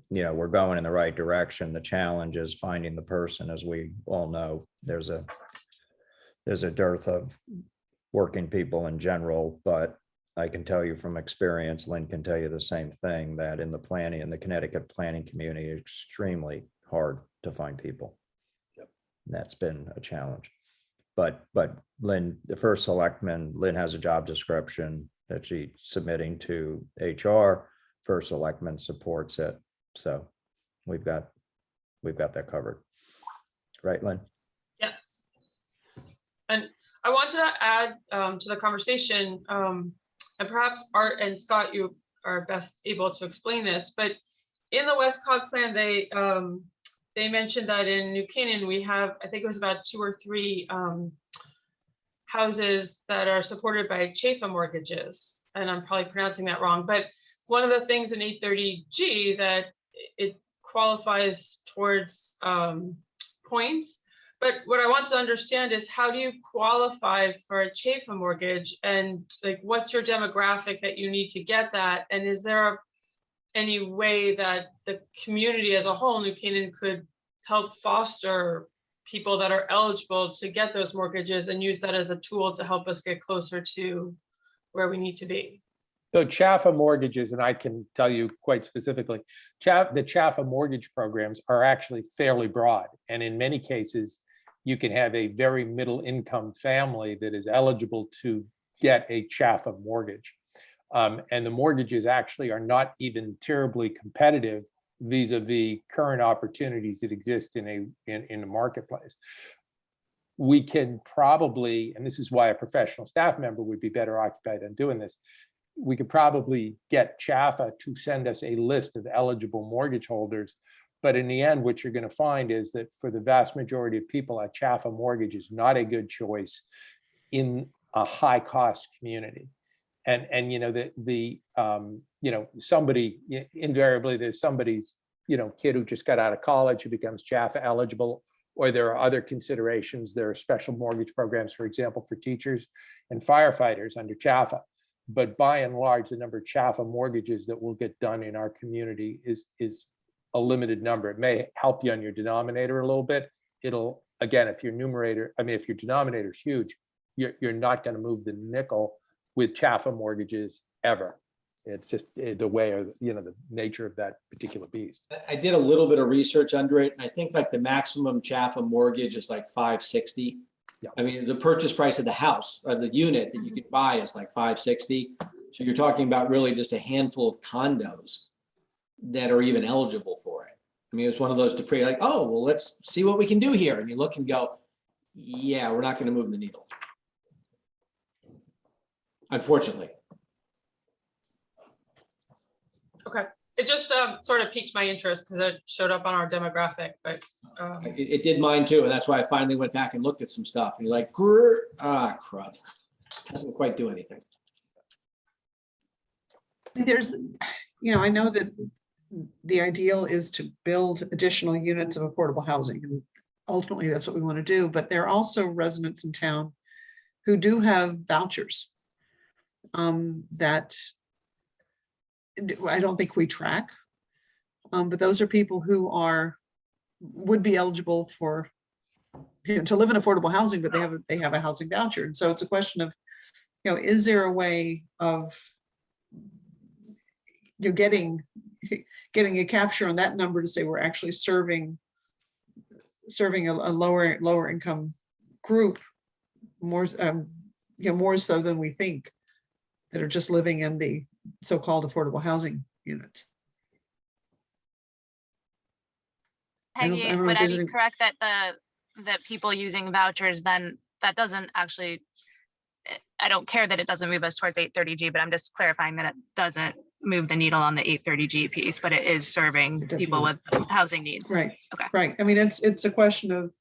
we're going in the right direction. The challenge is finding the person. As we all know, there's a dearth of working people in general, but I can tell you from experience, Lynn can tell you the same thing, that in the Connecticut planning community, it's extremely hard to find people. Yep. And that's been a challenge. But Lynn, the first selectman, Lynn has a job description that she's submitting to HR. First selectman supports it. So we've got that covered. Right, Lynn? Yes. And I wanted to add to the conversation, and perhaps Art and Scott, you are best able to explain this, but in the Westcog plan, they mentioned that in New Canaan, we have, I think it was about 2 or 3 houses that are supported by Chafa mortgages, and I'm probably pronouncing that wrong, but one of the things in 830G that it qualifies towards points. But what I want to understand is, how do you qualify for a Chafa mortgage, and like, what's your demographic that you need to get that? And is there any way that the community as a whole, New Canaan, could help foster people that are eligible to get those mortgages and use that as a tool to help us get closer to where we need to be? So Chafa mortgages, and I can tell you quite specifically, the Chafa mortgage programs are actually fairly broad. And in many cases, you can have a very middle income family that is eligible to get a Chafa mortgage. And the mortgages actually are not even terribly competitive vis-a-vis current opportunities that exist in the marketplace. We can probably, and this is why a professional staff member would be better occupied on doing this, we could probably get Chafa to send us a list of eligible mortgage holders. But in the end, what you're going to find is that for the vast majority of people, a Chafa mortgage is not a good choice in a high cost community. And you know, somebody, invariably there's somebody's, kid who just got out of college who becomes Chafa eligible, or there are other considerations. There are special mortgage programs, for example, for teachers and firefighters under Chafa. But by and large, the number of Chafa mortgages that will get done in our community is a limited number. It may help you on your denominator a little bit. It'll, again, if your denominator is huge, you're not going to move the nickel with Chafa mortgages ever. It's just the way, or the nature of that particular beast. I did a little bit of research under it, and I think like the maximum Chafa mortgage is like $560. Yeah. I mean, the purchase price of the house, of the unit that you could buy is like $560. So you're talking about really just a handful of condos that are even eligible for it. I mean, it's one of those to pray like, oh, well, let's see what we can do here. And you look and go, yeah, we're not going to move the needle. Unfortunately. Okay, it just sort of piqued my interest because it showed up on our demographic, but It did mine too. And that's why I finally went back and looked at some stuff and you're like, crud. Doesn't quite do anything. There's, I know that the ideal is to build additional units of affordable housing, and ultimately that's what we want to do. But there are also residents in town who do have vouchers that I don't think we track, but those are people who would be eligible for to live in affordable housing, but they have a housing voucher, and so it's a question of, is there a way of getting a capture on that number to say we're actually serving a lower income group more more so than we think, that are just living in the so-called affordable housing units. Peggy, don't know would if I there's be any- correct that that people using vouchers, then that doesn't actually, I don't care that it doesn't move us towards 830G, but I'm just clarifying that it doesn't move the needle on the 830G piece, but it is serving It does people not. with housing needs. Right. Okay. Right. I mean, it's a question of,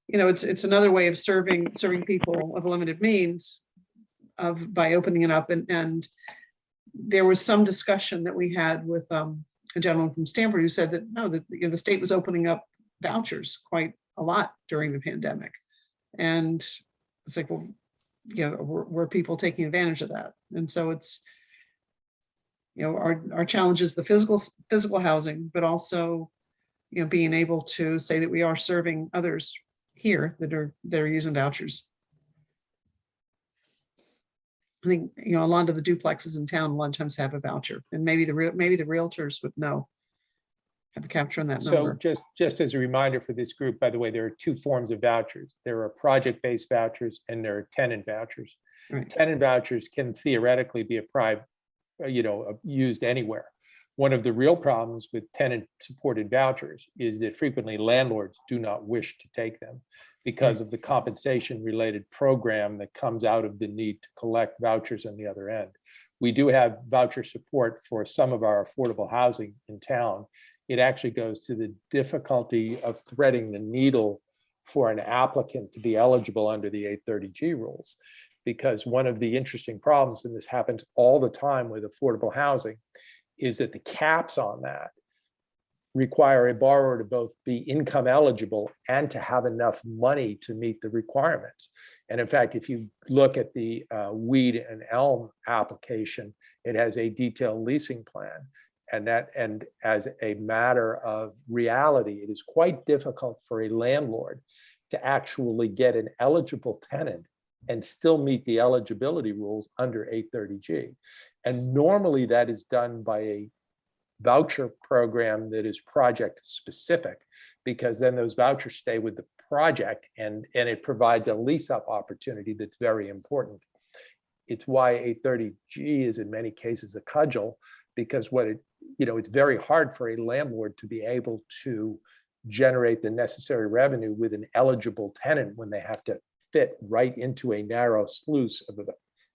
it's another way of serving people of limited means by opening it up. And there was some discussion that we had with a gentleman from Stanford who said that no, that the state was opening up vouchers quite a lot during the pandemic. And it's like, well, were people taking advantage of that? And so it's, our challenge is the physical housing, but also, being able to say that we are serving others here that are using vouchers. I think, a lot of the duplexes in town a lot of times have a voucher, and maybe the realtors would know have a capture on that So number. just as a reminder for this group, by the way, there are two forms of vouchers. There are project-based vouchers and there are tenant vouchers. Right. Tenant vouchers can theoretically be used anywhere. One of the real problems with tenant-supported vouchers is that frequently landlords do not wish to take them because of the compensation-related program that comes out of the need to collect vouchers on the other end. We do have voucher support for some of our affordable housing in town. It actually goes to the difficulty of threading the needle for an applicant to be eligible under the 830G rules. Because one of the interesting problems, and this happens all the time with affordable housing, is that the caps on that require a borrower to both be income eligible and to have enough money to meet the requirements. And in fact, if you look at the Weed and Elm application, it has a detailed leasing plan. And as a matter of reality, it is quite difficult for a landlord to actually get an eligible tenant and still meet the eligibility rules under 830G. And normally that is done by a voucher program that is project specific, because then those vouchers stay with the project and it provides a lease up opportunity that's very important. It's why 830G is in many cases a cudgel, because it's very hard for a landlord to be able to generate the necessary revenue with an eligible tenant when they have to fit right into a narrow sluice of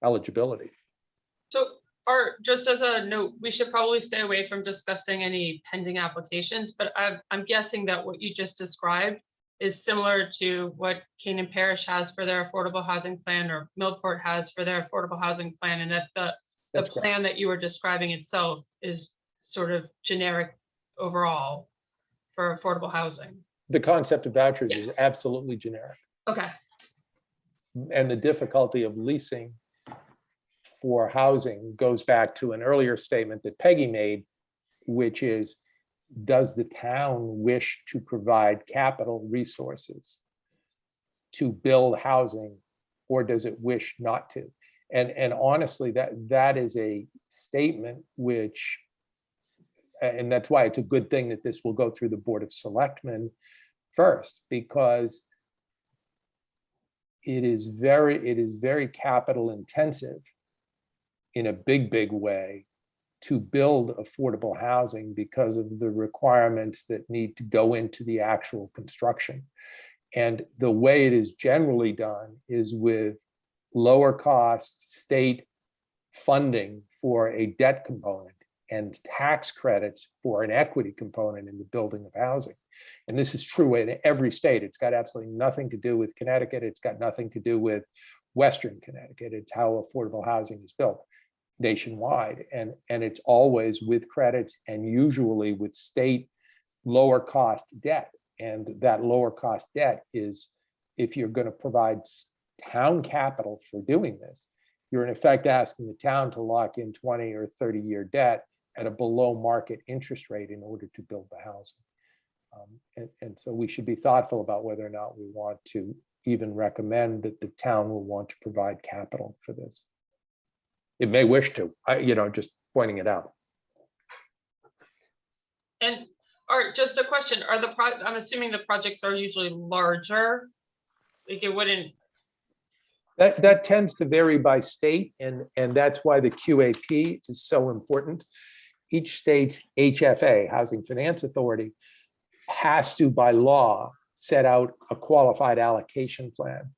eligibility. So, Art, just as a note, we should probably stay away from discussing any pending applications, but I'm guessing that what you just described is similar to what Canaan Parish has for their affordable housing plan, or Millport has for their affordable housing plan, and that the That's correct. plan that you were describing itself is sort of generic overall for affordable housing. The concept of vouchers Yes. is absolutely generic. Okay. And the difficulty of leasing for housing goes back to an earlier statement that Peggy made, which is, does the town wish to provide capital resources to build housing, or does it wish not to? And honestly, that is a statement which, and that's why it's a good thing that this will go through the Board of Selectmen first, because it is very capital intensive in a big way to build affordable housing because of the requirements that need to go into the actual construction. And the way it is generally done is with lower cost state funding for a debt component and tax credits for an equity component in the building of housing. And this is true in every state. It's got absolutely nothing to do with Connecticut. It's got nothing to do with Western Connecticut. It's how affordable housing is built nationwide. And it's always with credits and usually with state lower cost debt. And that lower cost debt is, if you're going to provide town capital for doing this, you're in effect asking the town to lock in 20 or 30-year debt at a below market interest rate in order to build the housing. And so we should be thoughtful about whether or not we want to even recommend that the town will want to provide capital for this. It may wish to, just pointing it out. And Art, just a question, I'm assuming the projects are usually larger? Like it wouldn't. That tends to vary by state, and that's why the QAP is so important. Each state's HFA, Housing Finance Authority, has to, by law, set out a qualified allocation plan.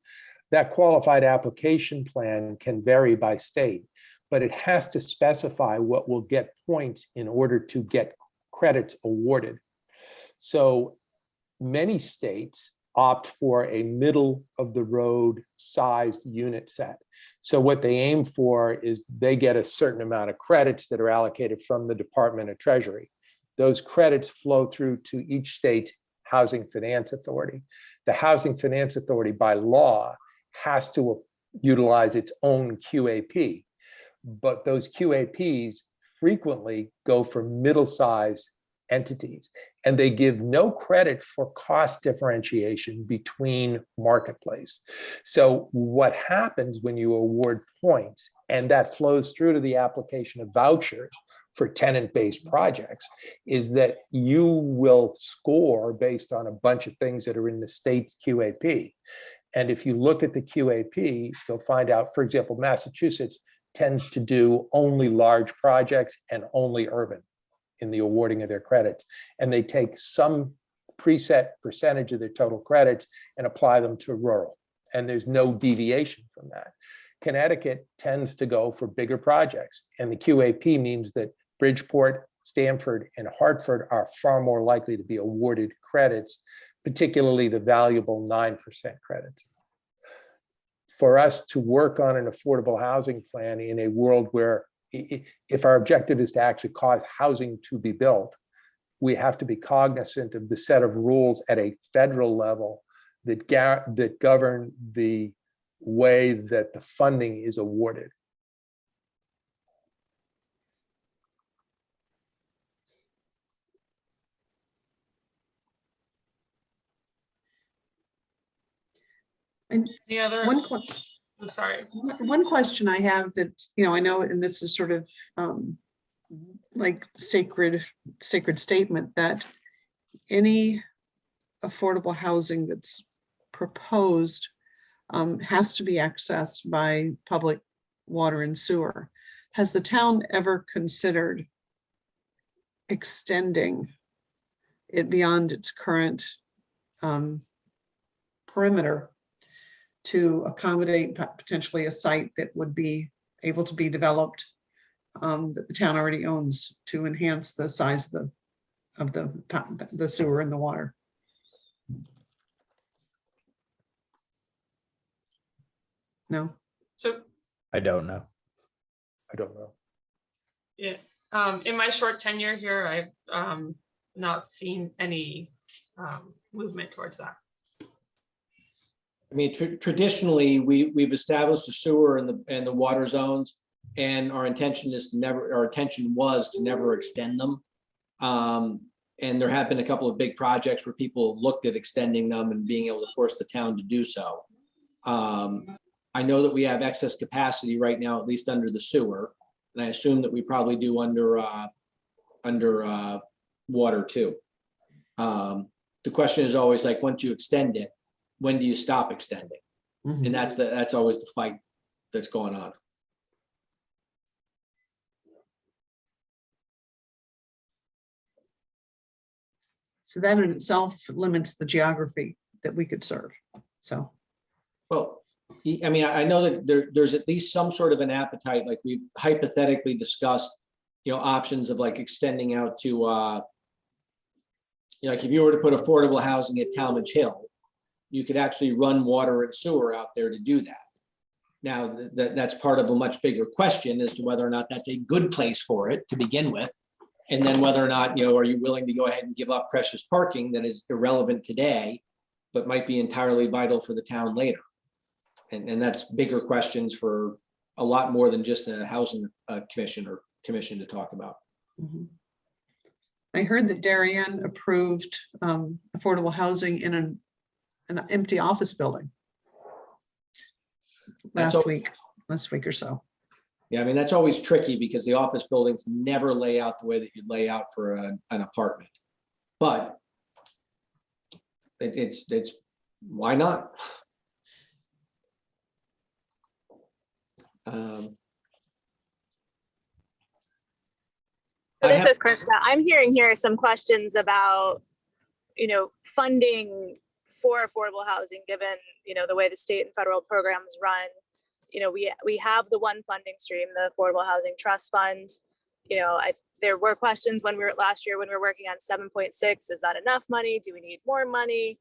That qualified application plan can vary by state, but it has to specify what will get points in order to get credits awarded. So many states opt for a middle of the road sized unit set. So what they aim for is they get a certain amount of credits that are allocated from the Department of Treasury. Those credits flow through to each state's Housing Finance Authority. The Housing Finance Authority by law has to utilize its own QAP, but those QAPs frequently go for middle-sized entities, and they give no credit for cost differentiation between marketplace. So what happens when you award points, and that flows through to the application of vouchers for tenant-based projects is that you will score based on a bunch of things that are in the state's QAP. And if you look at the QAP, you'll find out, for example, Massachusetts tends to do only large projects and only urban in the awarding of their credits. And they take some preset percentage of their total credits and apply them to rural. And there's no deviation from that. Connecticut tends to go for bigger projects. And the QAP means that Bridgeport, Stamford, and Hartford are far more likely to be awarded credits, particularly the valuable 9% credits. For us to work on an affordable housing plan in a world where if our objective is to actually cause housing to be built, we have to be cognizant of the set of rules at a federal level that govern the way that the funding is awarded. And Any other, one, I'm sorry. one question I have that, I know, and this is sort of like sacred statement, that any affordable housing that's proposed has to be accessed by public water and sewer. Has the town ever considered extending it beyond its current perimeter to accommodate potentially a site that would be able to be developed that the town already owns, to enhance the size of the sewer and the water? No. So, I don't know. I don't know. yeah, in my short tenure here, I've not seen any movement towards that. I mean, traditionally, we've established the sewer and the water zones, and our intention was to never extend them. And there have been a couple of big projects where people have looked at extending them and being able to force the town to do so. I know that we have excess capacity right now, at least under the sewer, and I assume that we probably do under water too. The question is always like, once you extend it, when do you stop extending? Mhm. And that's always the fight that's going on. So that in itself limits the geography that we could serve. So, Well, I mean, I know that there's at least some sort of an appetite, like we hypothetically discussed, options of like extending out to, like if you were to put affordable housing at Talmadge Hill, you could actually run water and sewer out there to do that. Now, that's part of a much bigger question as to whether or not that's a good place for it to begin with. And then whether or not, are you willing to go ahead and give up precious parking that is irrelevant today, but might be entirely vital for the town later? And that's bigger questions for a lot more than just a housing commission to talk about. mhm. I heard that Darien approved affordable housing in an empty office building last week or so. Yeah, I mean, that's always tricky because the office buildings never lay out the way that you'd lay out for an apartment. But it's why not? So this is Krista. I'm hearing here some questions about, funding for affordable housing, given, the way the state and federal programs run. We have the one funding stream, the Affordable Housing Trust Fund. There were questions last year when we were working on 7.6. Is that enough money? Do we need more money?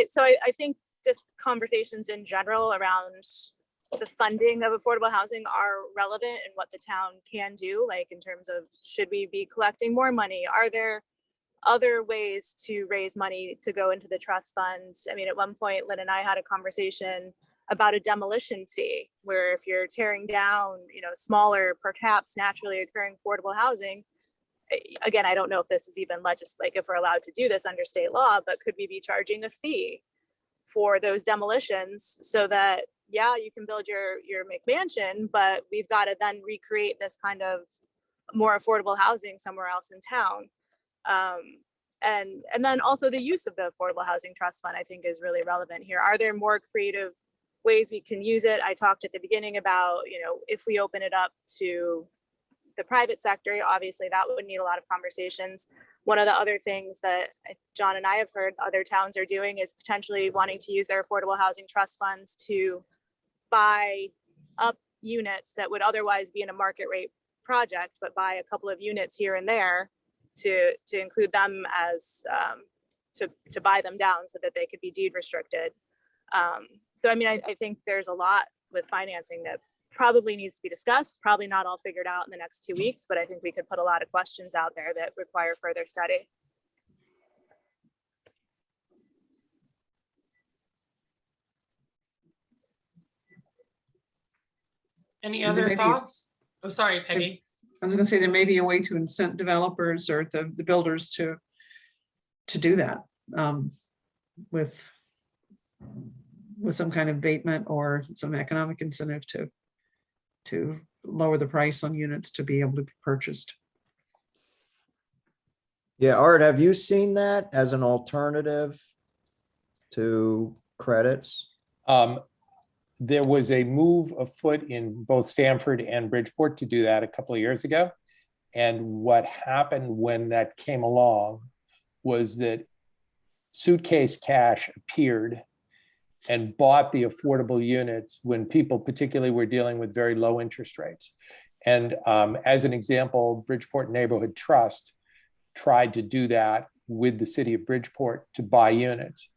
So I think just conversations in general around the funding of affordable housing are relevant in what the town can do, like in terms of, should we be collecting more money? Are there other ways to raise money to go into the trust fund? I mean, at one point, Lynn and I had a conversation about a demolition fee, where if you're tearing down, smaller, perhaps naturally occurring affordable housing, again, I don't know if this is even if we're allowed to do this under state law, but could we be charging a fee for those demolitions so that, yeah, you can build your McMansion, but we've got to then recreate this kind of more affordable housing somewhere else in town. And then also the use of the Affordable Housing Trust Fund, I think, is really relevant here. Are there more creative ways we can use it? I talked at the beginning about, if we open it up to the private sector, obviously that would need a lot of conversations. One of the other things that John and I have heard other towns are doing is potentially wanting to use their affordable housing trust funds to buy up units that would otherwise be in a market rate project, but buy a couple of units here and there to include them as to buy them down so that they could be deed restricted. So I mean, I think there's a lot with financing that probably needs to be discussed, probably not all figured out in the next 2 weeks, but I think we could put a lot of questions out there that require further study. Any And there other may be- thoughts? Oh, sorry, Peggy. I was gonna say there may be a way to incent developers or the builders to do that with some kind of abatement or some economic incentive to lower the price on units to be able to be purchased. Yeah, Art, have you seen that as an alternative to credits? There was a move afoot in both Stamford and Bridgeport to do that a couple of years ago. And what happened when that came along was that suitcase cash appeared and bought the affordable units when people particularly were dealing with very low interest rates. And as an example, Bridgeport Neighborhood Trust tried to do that with the city of Bridgeport to buy units.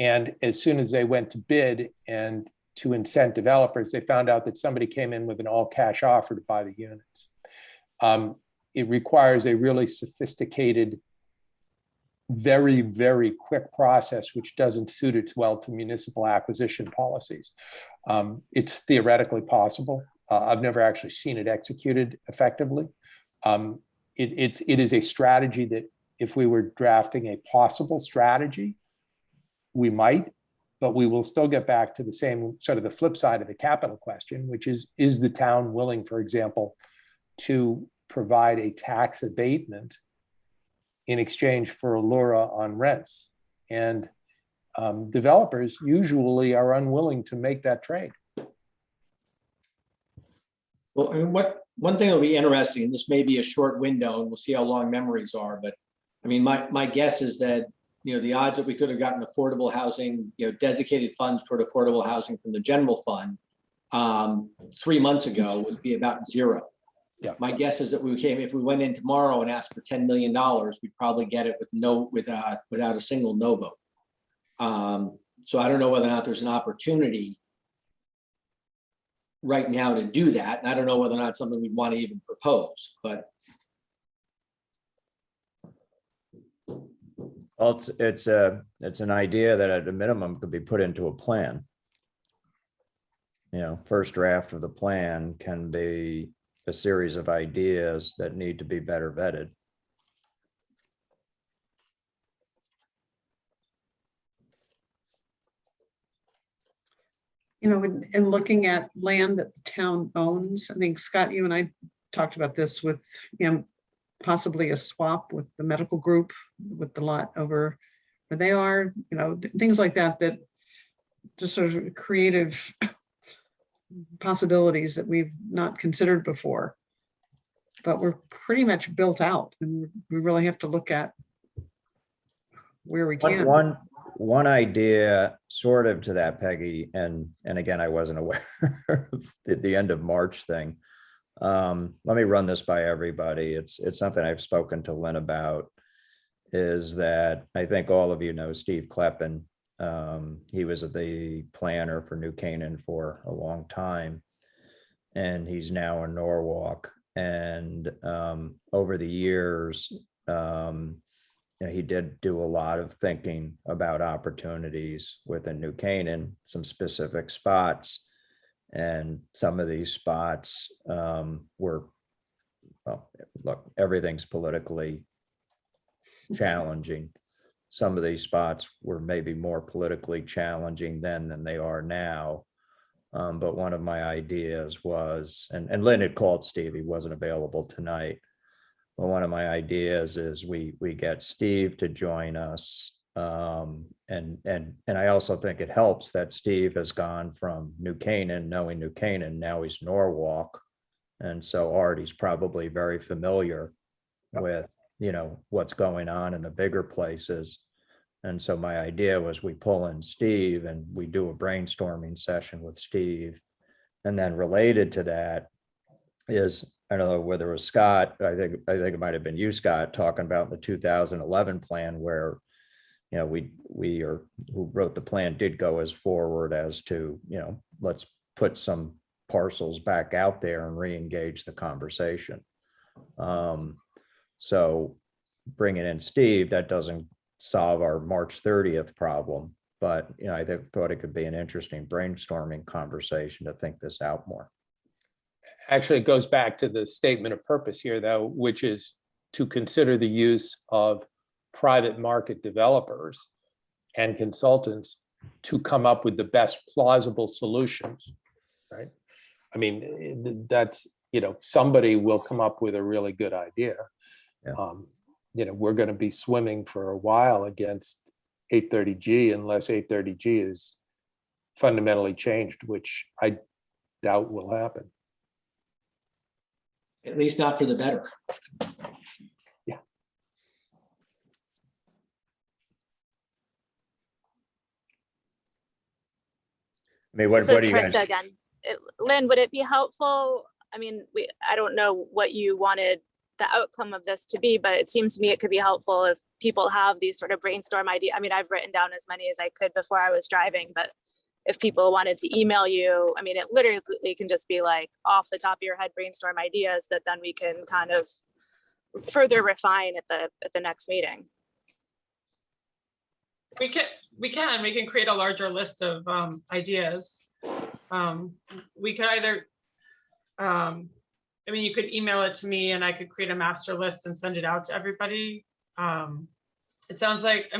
And as soon as they went to bid and to incent developers, they found out that somebody came in with an all cash offer to buy the units. It requires a really sophisticated, very, very quick process, which doesn't suit its well to municipal acquisition policies. It's theoretically possible. I've never actually seen it executed effectively. It is a strategy that if we were drafting a possible strategy, we might, but we will still get back to the same sort of the flip side of the capital question, which is the town willing, for example, to provide a tax abatement in exchange for a LURA on rents? And developers usually are unwilling to make that trade. Well, I mean, one thing that'll be interesting, and this may be a short window, and we'll see how long memories are, but I mean, my guess is that, the odds that we could have gotten affordable housing, dedicated funds toward affordable housing from the general fund 3 months ago would be about zero. Yeah. My guess is that if we went in tomorrow and asked for $10 million, we'd probably get it without a single no vote. So I don't know whether or not there's an opportunity right now to do that. And I don't know whether or not it's something we'd want to even propose, but. Well, it's an idea that at a minimum could be put into a plan. First draft of the plan can be a series of ideas that need to be better vetted. In looking at land that the town owns, I think Scott, you and I talked about this with, possibly a swap with the medical group with the lot over where they are, things like that, that just sort of creative possibilities that we've not considered before, but we're pretty much built out, and we really have to look at where we can. One idea sort of to that, Peggy, and again, I wasn't aware of the end of March thing. Let me run this by everybody. It's something I've spoken to Lynn about, is that I think all of you know Steve Kleppen. He was the planner for New Canaan for a long time, and he's now in Norwalk. And over the years, he did do a lot of thinking about opportunities within New Canaan, some specific spots. And some of these spots were, well, look, everything's politically challenging. Some of these spots were maybe more politically challenging then than they are now. But one of my ideas was, and Lynn had called Steve, he wasn't available tonight, Well, one of my ideas is we get Steve to join us. And I also think it helps that Steve has gone from New Canaan, knowing New Canaan, now he's Norwalk. And so Artie's probably very familiar with, what's going on in the bigger places. And so my idea was we pull in Steve and we do a brainstorming session with Steve. And then related to that is, I don't know whether it was Scott, I think it might have been you, Scott, talking about the 2011 plan where, who wrote the plan did go as forward as to, let's put some parcels back out there and re-engage the conversation. So bringing in Steve, that doesn't solve our March 30th problem, but I thought it could be an interesting brainstorming conversation to think this out more. Actually, it goes back to the statement of purpose here, though, which is to consider the use of private market developers and consultants to come up with the best plausible solutions, right? I mean, that's, somebody will come up with a really good idea. Yeah. We're going to be swimming for a while against 830G unless 830G is fundamentally changed, which I doubt will happen. At least not for the better. Yeah. I mean, what This is do you guys? Krista again. Lynn, would it be helpful? I mean, I don't know what you wanted the outcome of this to be, but it seems to me it could be helpful if people have these sort of brainstorm ideas. I mean, I've written down as many as I could before I was driving, but if people wanted to email you, I mean, it literally can just be like off the top of your head brainstorm ideas that then we can kind of further refine at the next meeting. We can create a larger list of ideas. We could either, you could email it to me and I could create a master list and send it out to everybody. It sounds like,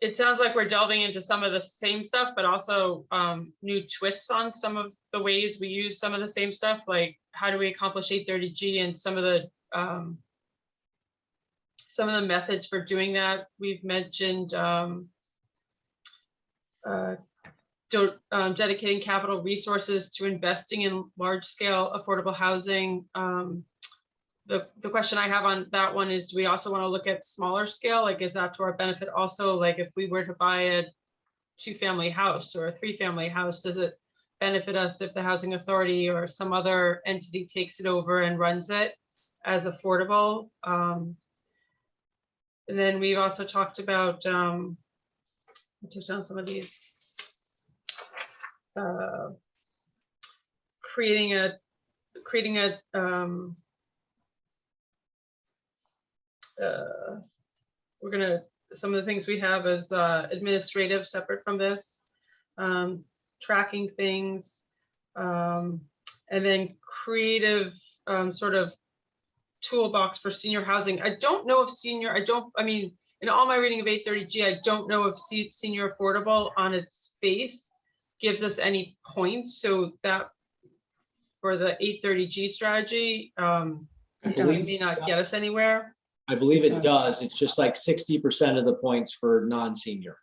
it sounds like we're delving into some of the same stuff, but also new twists on some of the ways we use some of the same stuff, like how do we accomplish 830G and some of the methods for doing that. We've mentioned dedicating capital resources to investing in large-scale affordable housing. The question I have on that one is, do we also want to look at smaller scale? Like, is that to our benefit also? Like, if we were to buy a 2-family house or a 3-family house, does it benefit us if the housing authority or some other entity takes it over and runs it as affordable? And then we've also talked about, I touched on some of these, creating a some of the things we have is administrative, separate from this, tracking things, and then creative sort of toolbox for senior housing. I don't know if in all my reading of 830G, I don't know if senior affordable on its face gives us any points. So that for the 830G strategy, it may not get us anywhere. I believe it does. It's just like 60% of the points for non-senior.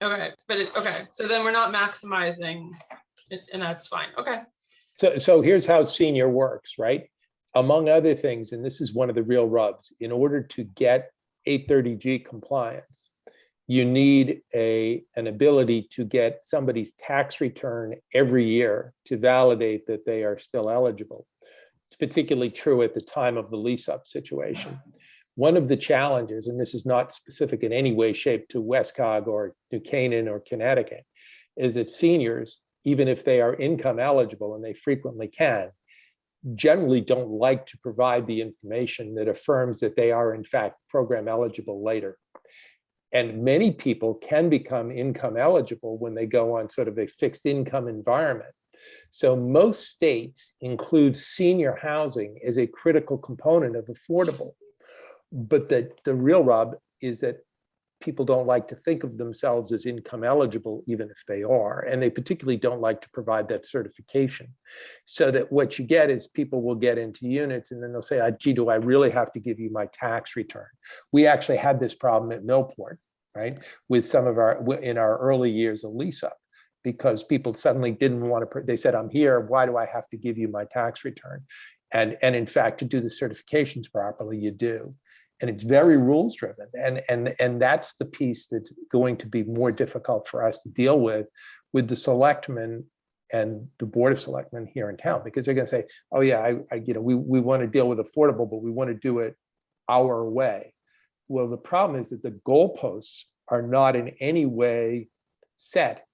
Okay, but okay. So then we're not maximizing it, and that's fine. Okay. So here's how senior works, right? Among other things, and this is one of the real rubs, in order to get 830G compliance, you need an ability to get somebody's tax return every year to validate that they are still eligible. It's particularly true at the time of the lease-up situation. One of the challenges, and this is not specific in any way, shape to Westcog or New Canaan or Connecticut, is that seniors, even if they are income eligible, and they frequently can, generally don't like to provide the information that affirms that they are in fact program eligible later. And many people can become income eligible when they go on sort of a fixed income environment. So most states include senior housing as a critical component of affordable. But the real rub is that people don't like to think of themselves as income eligible, even if they are, and they particularly don't like to provide that certification. So that what you get is people will get into units and then they'll say, gee, do I really have to give you my tax return? We actually had this problem at Millport, right? With some of in our early years of lease up, because people suddenly didn't want to, they said, I'm here, why do I have to give you my tax return? And in fact, to do the certifications properly, you do. And it's very rules driven. And that's the piece that's going to be more difficult for us to deal with the selectmen and the Board of Selectmen here in town, because they're going to say, oh yeah, we want to deal with affordable, but we want to do it our way. Well, the problem is that the goalposts are not in any way set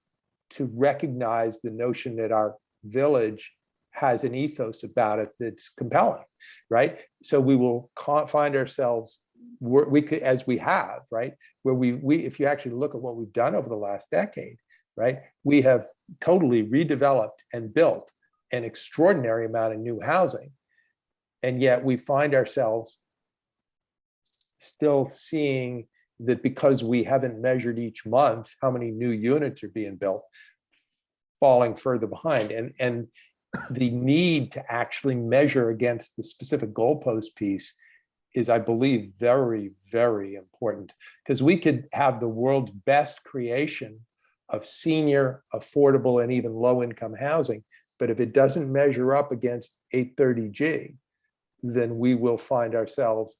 to recognize the notion that our village has an ethos about it that's compelling, right? So we will find ourselves, we could, as we have, right, where we if you actually look at what we've done over the last decade, right, we have totally redeveloped and built an extraordinary amount of new housing, and yet we find ourselves still seeing that because we haven't measured each month how many new units are being built, falling further behind. And the need to actually measure against the specific goalpost piece is, I believe, very, very important, because we could have the world's best creation of senior, affordable, and even low-income housing, but if it doesn't measure up against 830G, then we will find ourselves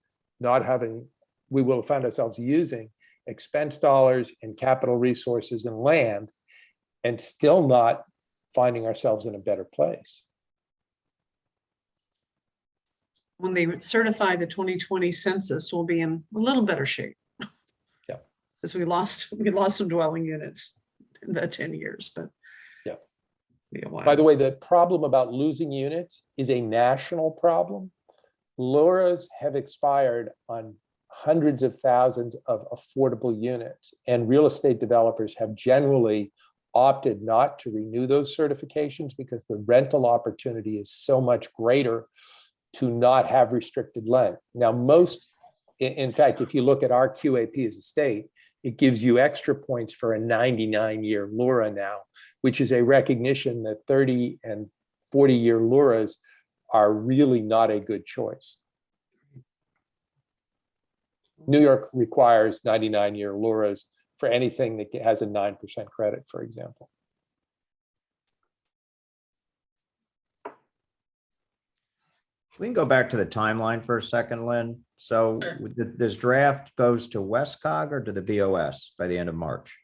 using expense dollars and capital resources and land and still not finding ourselves in a better place. When they certify the 2020 census, we'll be in a little better shape. Yeah. Because we lost some dwelling units in the 10 years, but yeah. Be a while. By the way, the problem about losing units is a national problem. LURAs have expired on hundreds of thousands of affordable units, and real estate developers have generally opted not to renew those certifications because the rental opportunity is so much greater to not have restricted lend. Now, in fact, if you look at our QAP as a state, it gives you extra points for a 99-year LURA now, which is a recognition that 30 and 40-year LURAs are really not a good choice. New York requires 99-year LURAs for anything that has a 9% credit, for example. We can go back to the timeline for a second, Lynn. So this draft goes to Westcog or to the BOS by the end of March?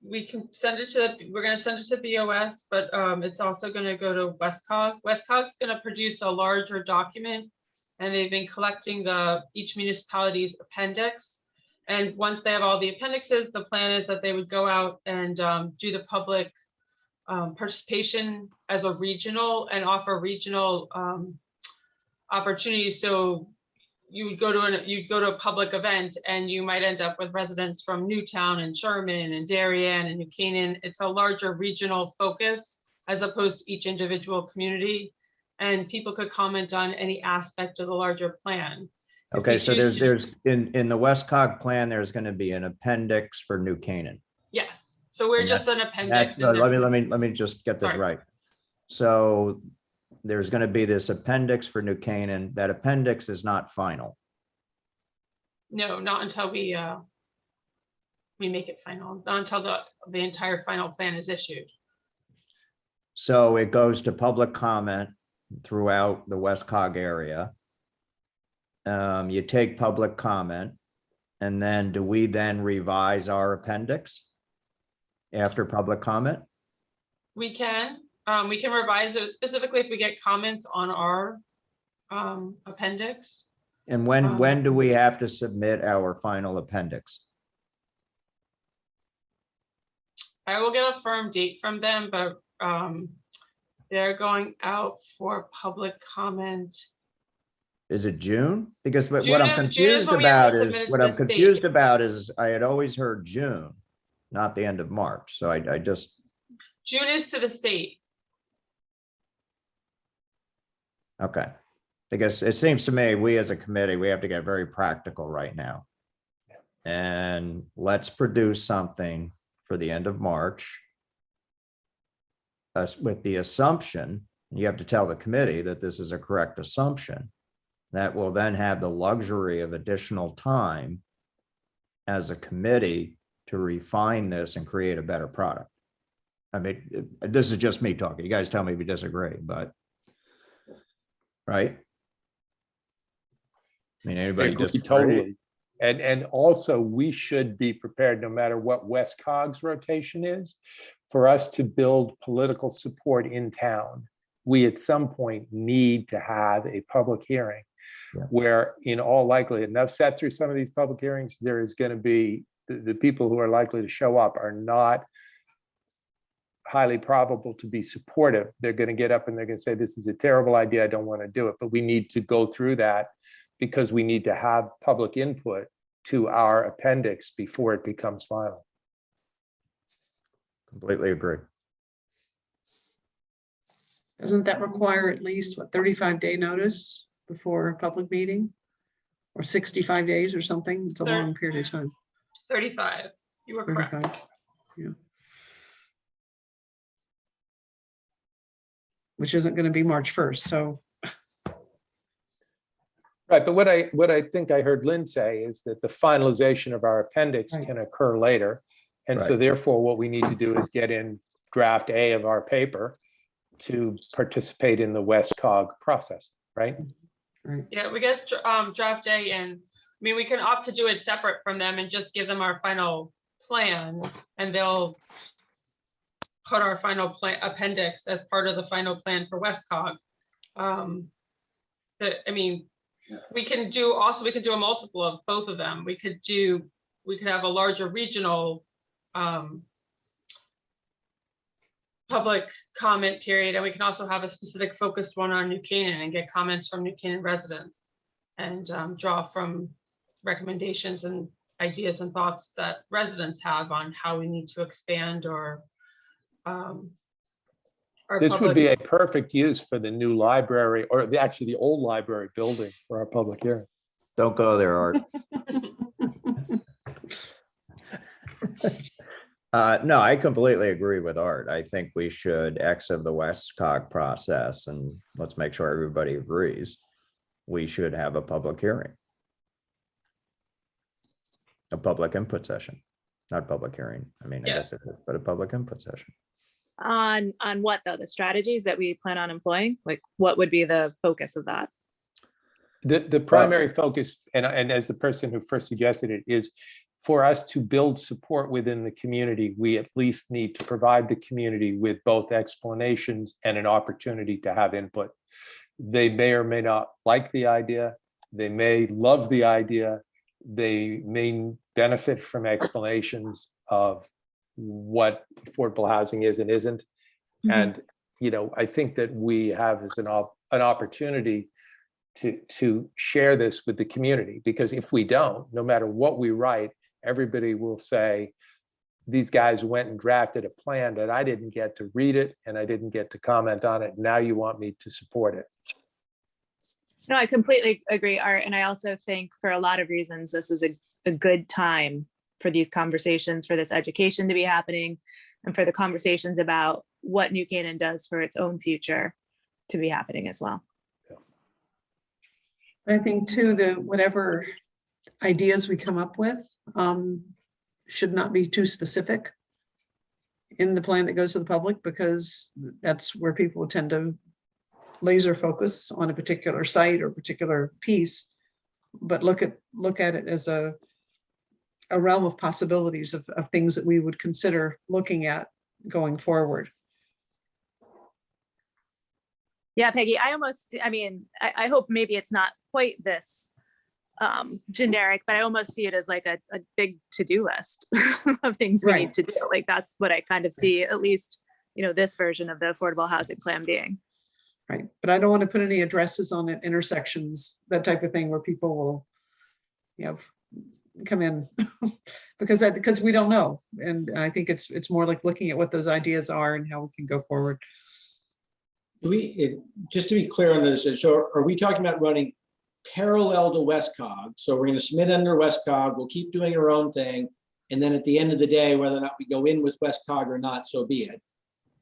We can send it to, we're going to send it to BOS, but it's also going to go to Westcog. Westcog's going to produce a larger document, and they've been collecting each municipality's appendix. And once they have all the appendixes, the plan is that they would go out and do the public participation as a regional and offer regional opportunities. So you'd go to a public event and you might end up with residents from Newtown and Sherman and Darien and New Canaan. It's a larger regional focus as opposed to each individual community. And people could comment on any aspect of the larger plan. Okay, so there's in the Westcog plan, there's going to be an appendix for New Canaan. Yes, so we're just an appendix. Let me just get this Sorry. right. So there's going to be this appendix for New Canaan. That appendix is not final. No, not until we make it final. Not until the entire final plan is issued. So it goes to public comment throughout the Westcog area. You take public comment, and then do we then revise our appendix after public comment? We can revise it specifically if we get comments on our appendix. And when do we have to submit our final appendix? I will get a firm date from them, but they're going out for public comment. Is it June? Because what June I'm is confused when we have to about submit it is to what the I'm state. confused about is I had always heard June, not the end of March. So I just. June is to the state. Okay. Because it seems to me we as a committee, we have to get very practical right now. And let's produce something for the end of March. With the assumption, you have to tell the committee that this is a correct assumption. That will then have the luxury of additional time as a committee to refine this and create a better product. I mean, this is just me talking. You guys tell me if you disagree, but right? I mean, I anybody agree disagree? totally. And also we should be prepared, no matter what Westcog's rotation is, for us to build political support in town. We at some point need to have a public hearing where, in all likelihood, and I've sat through some of these public hearings, there is going to be the people who are likely to show up are not highly probable to be supportive. They're going to get up and they're going to say, this is a terrible idea, I don't want to do it. But we need to go through that because we need to have public input to our appendix before it becomes final. Completely agree. Doesn't that require at least, what, 35-day notice before a public meeting? Or 65 days or something? It's a long period of time. 35. You were correct. 35, yeah. Which isn't going to be March 1st, so. Right, but what I think I heard Lynn say is that the finalization of our appendix Right. can occur later. And so Right. therefore, what we need to do is get in draft A of our paper to participate in the Westcog process, right? Right. Yeah, we get draft A in. I mean, we can opt to do it separate from them and just give them our final plan, and they'll put our final plan appendix as part of the final plan for Westcog. I mean, we can do a multiple of both of them. We could have a larger regional public comment period, and we can also have a specific focused one on New Canaan and get comments from New Canaan residents and draw from recommendations and ideas and thoughts that residents have on how we need to expand or our This would be public. a perfect use for the new library, or actually the old library building for our public hearing. Don't go there, Art. No, I completely agree with Art. I think we should exit the Westcog process, and let's make sure everybody agrees. We should have a public hearing. A public input session, not public hearing. I mean, I Yeah. guess it is, but a public input session. On what though? The strategies that we plan on employing? Like what would be the focus of that? The primary focus, and as the person who first suggested it, is for us to build support within the community, we at least need to provide the community with both explanations and an opportunity to have input. They may or may not like the idea. They may love the idea. They may benefit from explanations of what affordable housing is and isn't. And, I think that we have as an opportunity to share this with the community, because if we don't, no matter what we write, everybody will say, these guys went and drafted a plan that I didn't get to read it and I didn't get to comment on it. Now you want me to support it. No, I completely agree, Art. And I also think for a lot of reasons, this is a good time for these conversations, for this education to be happening, and for the conversations about what New Canaan does for its own future to be happening as well. I think too, whatever ideas we come up with should not be too specific in the plan that goes to the public, because that's where people tend to laser focus on a particular site or particular piece, but look at it as a realm of possibilities of things that we would consider looking at going forward. Yeah, Peggy, I hope maybe it's not quite this generic, but I almost see it as like a big to-do list of things we need to do. Like that's what I kind of see, at least, this version of the affordable housing plan being. Right, but I don't want to put any addresses on it, intersections, that type of thing where people will, come in because we don't know. And I think it's more like looking at what those ideas are and how we can go forward. Just to be clear on this, so are we talking about running parallel to Westcog. So we're going to submit under Westcog. We'll keep doing our own thing. And then at the end of the day, whether or not we go in with Westcog or not, so be it.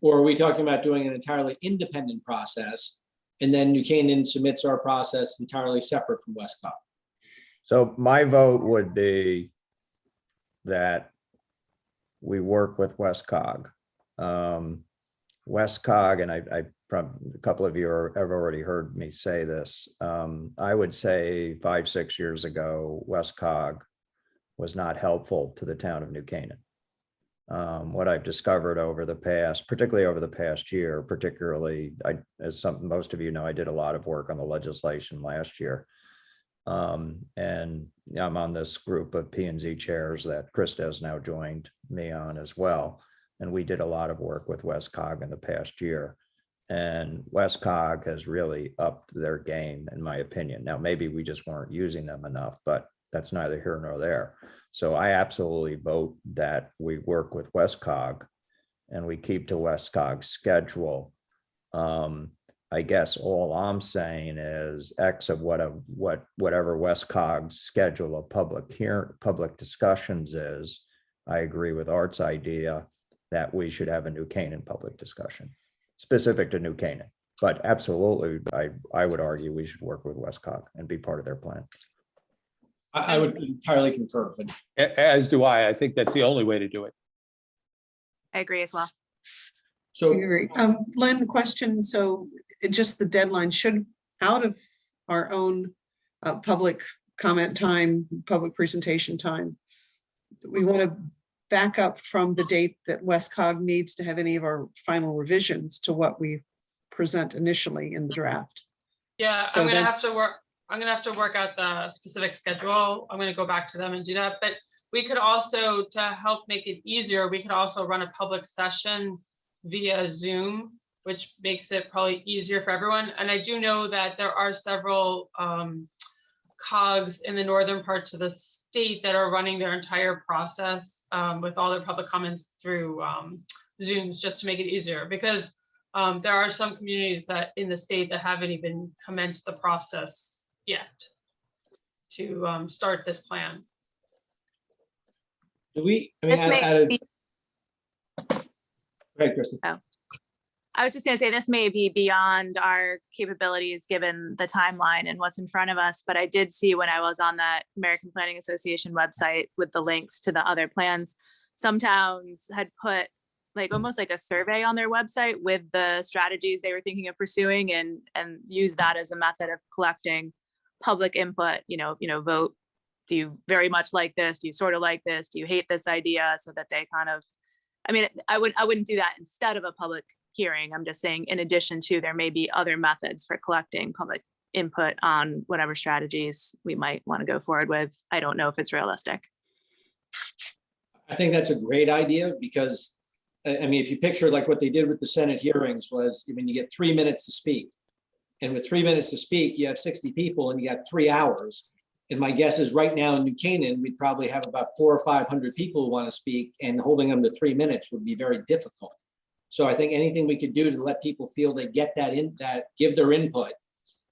Or are we talking about doing an entirely independent process? And then New Canaan submits our process entirely separate from Westcog. So my vote would be that we work with Westcog. Westcog, and I probably, a couple of you have already heard me say this. I would say 5-6 years ago, Westcog was not helpful to the town of New Canaan. What I've discovered over the past, particularly over the past year, as most of you know, I did a lot of work on the legislation last year. And I'm on this group of P&Z chairs that Krista has now joined me on as well. And we did a lot of work with Westcog in the past year. And Westcog has really upped their game, in my opinion. Now, maybe we just weren't using them enough, but that's neither here nor there. So I absolutely vote that we work with Westcog and we keep to Westcog's schedule. I guess all I'm saying is X of whatever Westcog's schedule of public discussions is. I agree with Art's idea that we should have a New Canaan public discussion specific to New Canaan. But absolutely, I would argue we should work with Westcog and be part of their plan. I would entirely concur, but As do I. I think that's the only way to do it. I agree as well. so I agree. Lynn, question, so just the deadline should, out of our own public comment time, public presentation time, we want to back up from the date that Westcog needs to have any of our final revisions to what we present initially in the draft. Yeah, So I'm gonna have that's- to work. I'm gonna have to work out the specific schedule. I'm gonna go back to them and do that. But we could also, to help make it easier, we could also run a public session via Zoom, which makes it probably easier for everyone. And I do know that there are several COGs in the northern parts of the state that are running their entire process with all their public comments through Zooms, just to make it easier, because there are some communities that in the state that haven't even commenced the process yet to start this plan. do we, I mean, This may added, be- right, Kristen. I was just gonna say, this may be beyond our capabilities, given the timeline and what's in front of us, but I did see when I was on that American Planning Association website with the links to the other plans, some towns had put like almost like a survey on their website with the strategies they were thinking of pursuing, and use that as a method of collecting public input, vote. Do you very much like this? Do you sort of like this? Do you hate this idea? So that they kind of, I mean, I wouldn't do that instead of a public hearing. I'm just saying, in addition to, there may be other methods for collecting public input on whatever strategies we might want to go forward with. I don't know if it's realistic. I think that's a great idea because, I mean, if you picture like what they did with the Senate hearings was, I mean, you get 3 minutes to speak. And with 3 minutes to speak, you have 60 people and you got 3 hours. And my guess is right now in New Canaan, we'd probably have about 400 or 500 people who want to speak, and holding them to 3 minutes would be very difficult. So I think anything we could do to let people feel they get that give their input,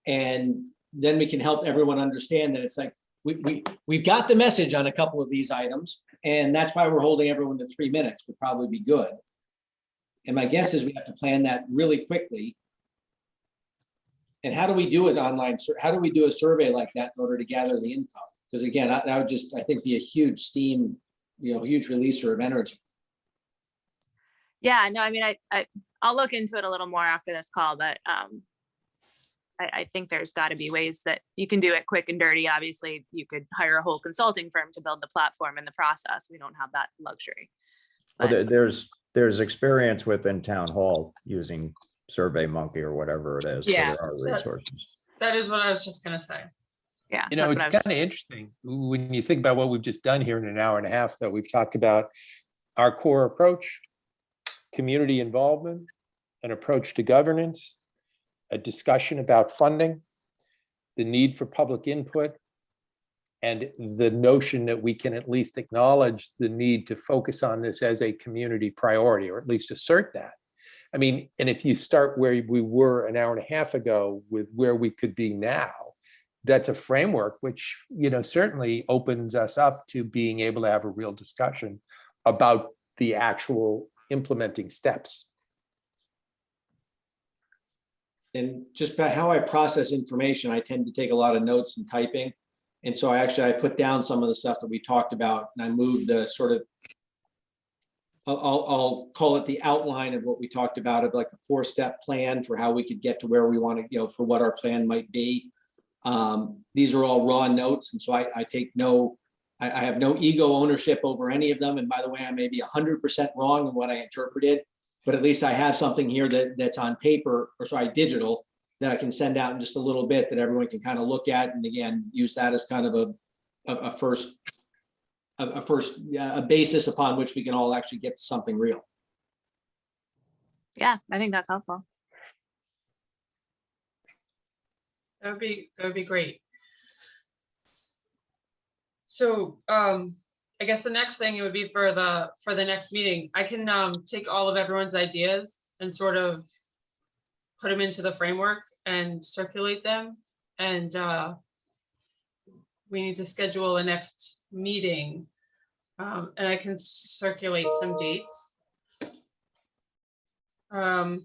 and then we can help everyone understand that it's like, we've got the message on a couple of these items, and that's why we're holding everyone to 3 minutes would probably be good. And my guess is we have to plan that really quickly. And how do we do it online? How do we do a survey like that in order to gather the info? Because again, that would just, I think, be a huge steam, huge releaser of energy. Yeah, no, I mean, I'll look into it a little more after this call, but I think there's got to be ways that you can do it quick and dirty. Obviously, you could hire a whole consulting firm to build the platform and the process. We don't have that luxury. Well, But there's experience within town hall using Survey Monkey or whatever it is. So Yeah. there are resources. That is what I was just gonna say. yeah, You know, that's it's what kind of interesting when you think about what we've just done here in an hour and a half, though. We've talked about our core approach, community involvement, an approach to governance, a discussion about funding, the need for public input, and the notion that we can at least acknowledge the need to focus on this as a community priority, or at least assert that. I mean, and if you start where we were an hour and a half ago with where we could be now, that's a framework which, certainly opens us up to being able to have a real discussion about the actual implementing steps. And just about how I process information, I tend to take a lot of notes and typing. And so I put down some of the stuff that we talked about, and I moved the sort of, I'll call it the outline of what we talked about, of like a 4-step plan for how we could get to where we want to, for what our plan might be. These are all raw notes. And so I have no ego ownership over any of them. And by the way, I may be 100% wrong in what I interpreted, but at least I have something here that's on paper, or sorry, digital, that I can send out in just a little bit that everyone can kind of look at. And again, use that as kind of a basis upon which we can all actually get to something real. Yeah, I think that's helpful. That would be great. So I guess the next thing it would be for the next meeting, I can take all of everyone's ideas and sort of put them into the framework and circulate them. And we need to schedule a next meeting, and I can circulate some dates. And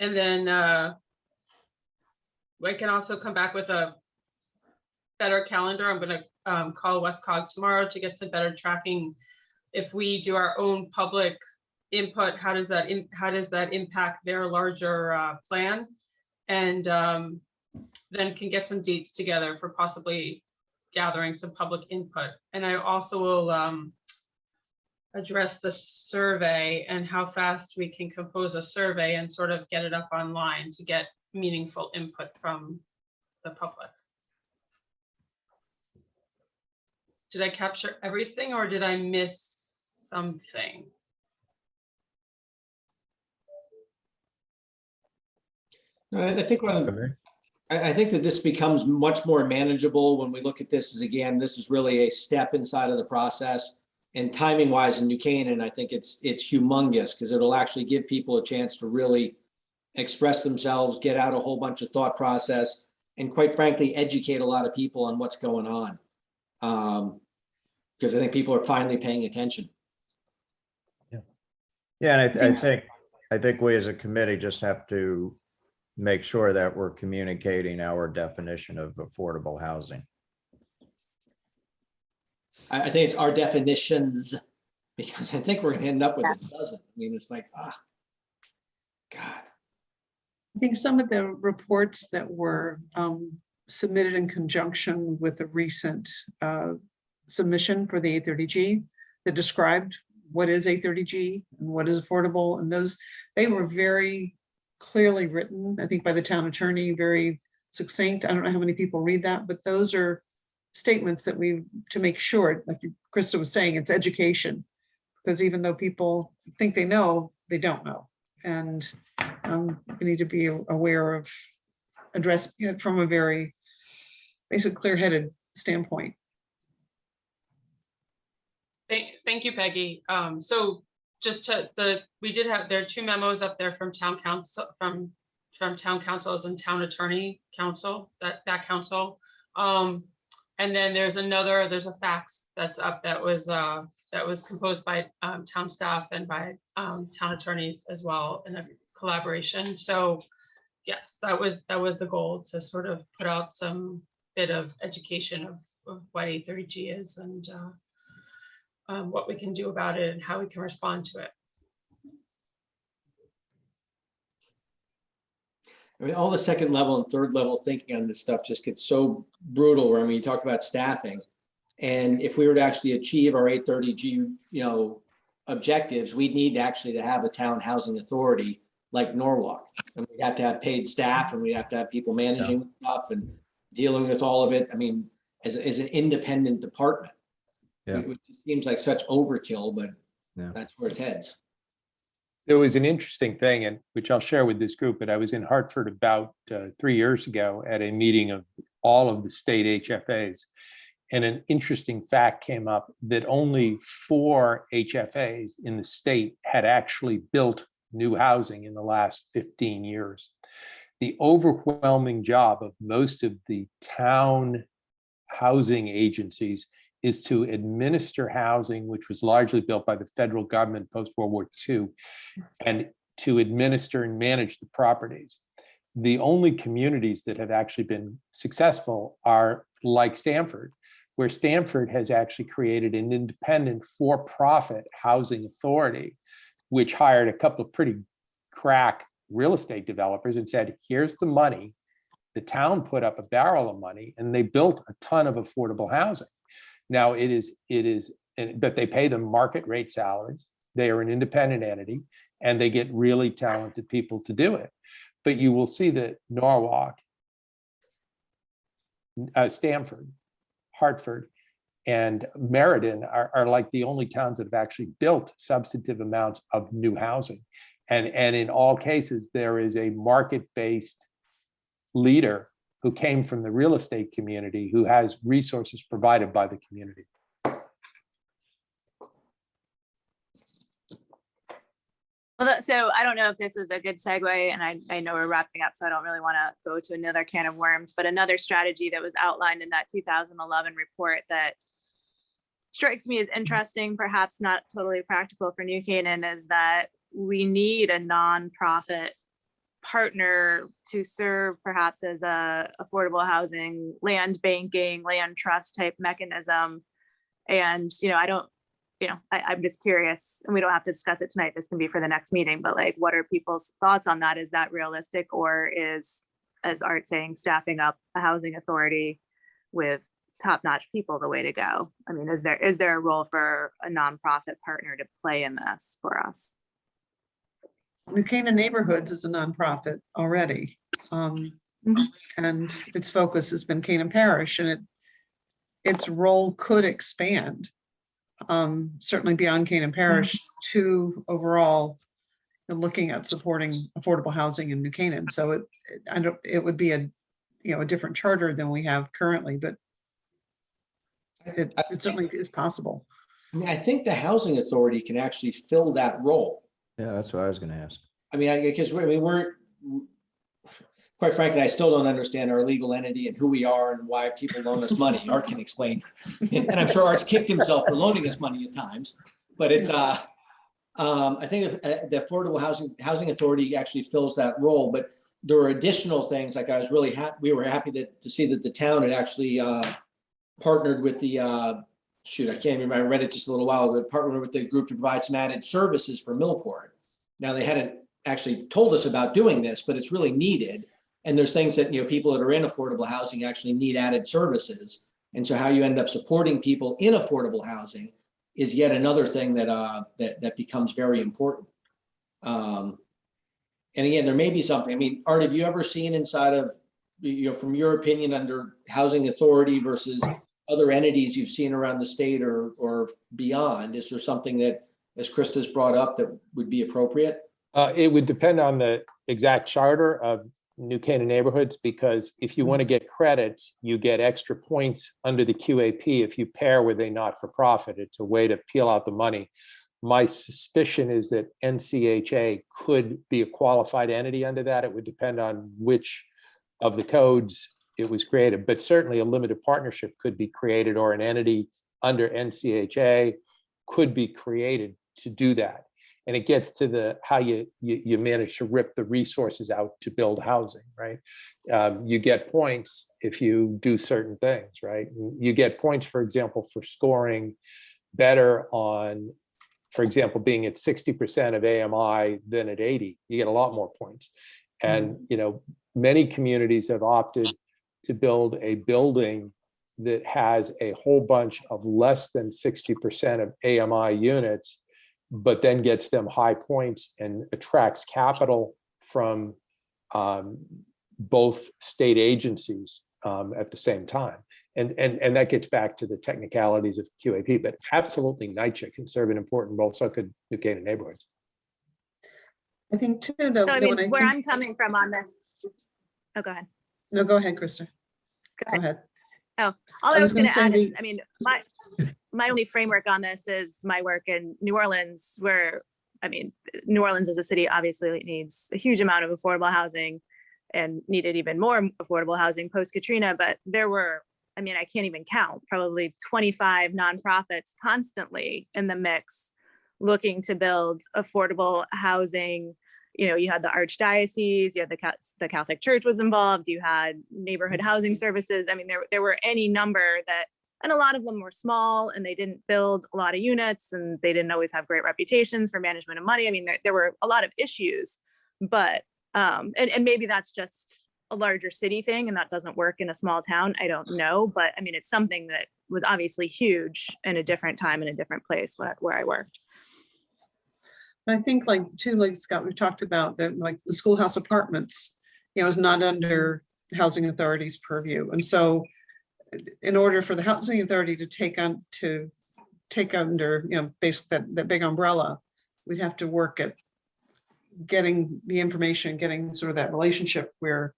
then I can also come back with a better calendar. I'm going to call Westcog tomorrow to get some better tracking. If we do our own public input, how does that impact their larger plan? And then can get some dates together for possibly gathering some public input. And I also will address the survey and how fast we can compose a survey and sort of get it up online to get meaningful input from the public. Did I capture everything, or did I miss something? No, I think I think that this becomes much more manageable when we look at this as, again, this is really a step inside of the process. And timing wise in New Canaan, I think it's humongous, because it'll actually give people a chance to really express themselves, get out a whole bunch of thought process, and quite frankly, educate a lot of people on what's going on. Because I think people are finally paying attention. Yeah, and I think we as a committee just have to make sure that we're communicating our definition of affordable housing. I think it's our definitions, because I think we're going to end up with a dozen. I mean, it's like, God. I think some of the reports that were submitted in conjunction with the recent submission for the 830G that described what is 830G and what is affordable, and they were very clearly written, I think by the town attorney, very succinct. I don't know how many people read that, but those are statements that to make sure, like Krista was saying, it's education, because even though people think they know, they don't know. And we need to be aware of addressing it from a very basic, clear-headed standpoint. Thank you, Peggy. So just there are 2 memos up there from town council, from town councils and town attorney council, that council. And then there's a fax that's up that was composed by town staff and by town attorneys as well in a collaboration. So yes, that was the goal, to sort of put out some bit of education of what 830G is, and what we can do about it and how we can respond to it. I mean, all the second level and third level thinking on this stuff just gets so brutal. Where, I mean, you talk about staffing, and if we were to actually achieve our 830G, objectives, we'd need to have a town housing authority like Norwalk, and we'd have to have paid staff, and we'd have to have people managing stuff and dealing with all of it. I mean, as an independent department, which seems like such overkill, but that's where it heads. There was an interesting thing, and which I'll share with this group, but I was in Hartford about 3 years ago at a meeting of all of the state HFAs. And an interesting fact came up that only 4 HFAs in the state had actually built new housing in the last 15 years. the overwhelming job of most of the town housing agencies is to administer housing, which was largely built by the federal government post-World War II, and to administer and manage the properties. The only communities that have actually been successful are like Stamford, where Stamford has actually created an independent for-profit housing authority, which hired a couple of pretty crack real estate developers and said, here's the money. The town put up a barrel of money and they built a ton of affordable housing. Now but they pay them market rate salaries. They are an independent entity and they get really talented people to do it. But you will see that Norwalk, Stamford, Hartford, and Meriden are like the only towns that have actually built substantive amounts of new housing. And in all cases, there is a market-based leader who came from the real estate community who has resources provided by the community. Well, so I don't know if this is a good segue, and I know we're wrapping up, so I don't really want to go to another can of worms, but another strategy that was outlined in that 2011 report that strikes me as interesting, perhaps not totally practical for New Canaan, is that we need a nonprofit partner to serve perhaps as a affordable housing, land banking, land trust type mechanism. And, I'm just curious, and we don't have to discuss it tonight, this can be for the next meeting, but like, what are people's thoughts on that? Is that realistic, or is, as Art saying, staffing up a housing authority with top-notch people the way to go? I mean, is there a role for a nonprofit partner to play in this for us? New Canaan Neighborhoods is a nonprofit already. And its focus has been Canaan Parish, and its role could expand certainly beyond Canaan Parish to overall looking at supporting affordable housing in New Canaan. So it would be a different charter than we have currently, but it certainly is possible. I mean, I think the housing authority can actually fill that role. Yeah, that's what I was going to ask. I mean, because we're quite frankly, I still don't understand our legal entity and who we are and why people loan us money. Art can explain, and I'm sure Art's kicked himself for loaning us money at times. But it's I think the Affordable Housing Authority actually fills that role. But there are additional things. Like I was really happy. We were happy to see that the town had actually partnered with the I can't remember. I read it just a little while ago. Partnered with the group to provide some added services for Millport. Now they hadn't actually told us about doing this, but it's really needed. And there's things that, people that are in affordable housing actually need added services. And so how you end up supporting people in affordable housing is yet another thing that becomes very important. And again, there may be something. I mean, Art, have you ever seen inside of, from your opinion, under housing authority versus other entities you've seen around the state or beyond? Is there something that, as Krista's brought up, that would be appropriate? It would depend on the exact charter of New Canaan Neighborhoods, because if you want to get credits, you get extra points under the QAP if you pair with a not-for-profit. It's a way to peel out the money. My suspicion is that NCHA could be a qualified entity under that. It would depend on which of the codes it was created, but certainly a limited partnership could be created, or an entity under NCHA could be created to do that. And it gets to how you manage to rip the resources out to build housing, right? You get points if you do certain things, right? You get points, for example, for scoring better on, for example, being at 60% of AMI than at 80. You get a lot more points. And many communities have opted to build a building that has a whole bunch of less than 60% of AMI units, but then gets them high points and attracts capital from both state agencies at the same time. And that gets back to the technicalities of QAP, but absolutely NYCHA can serve an important role, so could New Canaan Neighborhoods. I think too, though. So I mean, where I'm coming from on this. Oh, go ahead. No, go ahead, Krista. Go ahead. Oh, all I was going to add is, I mean, my only framework on this is my work in New Orleans, where, I mean, New Orleans as a city obviously needs a huge amount of affordable housing. and needed even more affordable housing post Katrina. But there were, I mean, I can't even count, probably 25 nonprofits constantly in the mix looking to build affordable housing. You know, you had the Archdiocese, you had the Catholic Church was involved, you had neighborhood housing services. I mean, there were any number that, and a lot of them were small and they didn't build a lot of units and they didn't always have great reputations for management of money. I mean, there were a lot of issues, but, and maybe that's just a larger city thing and that doesn't work in a small town. I don't know, but I mean, it's something that was obviously huge in a different time in a different place where I worked. I think like Scott, we've talked about that, like the schoolhouse apartments, you know, is not under housing authority's purview. And so in order for the housing authority to take under, you know, basically that big umbrella, we'd have to work at getting the information, getting sort of that relationship where,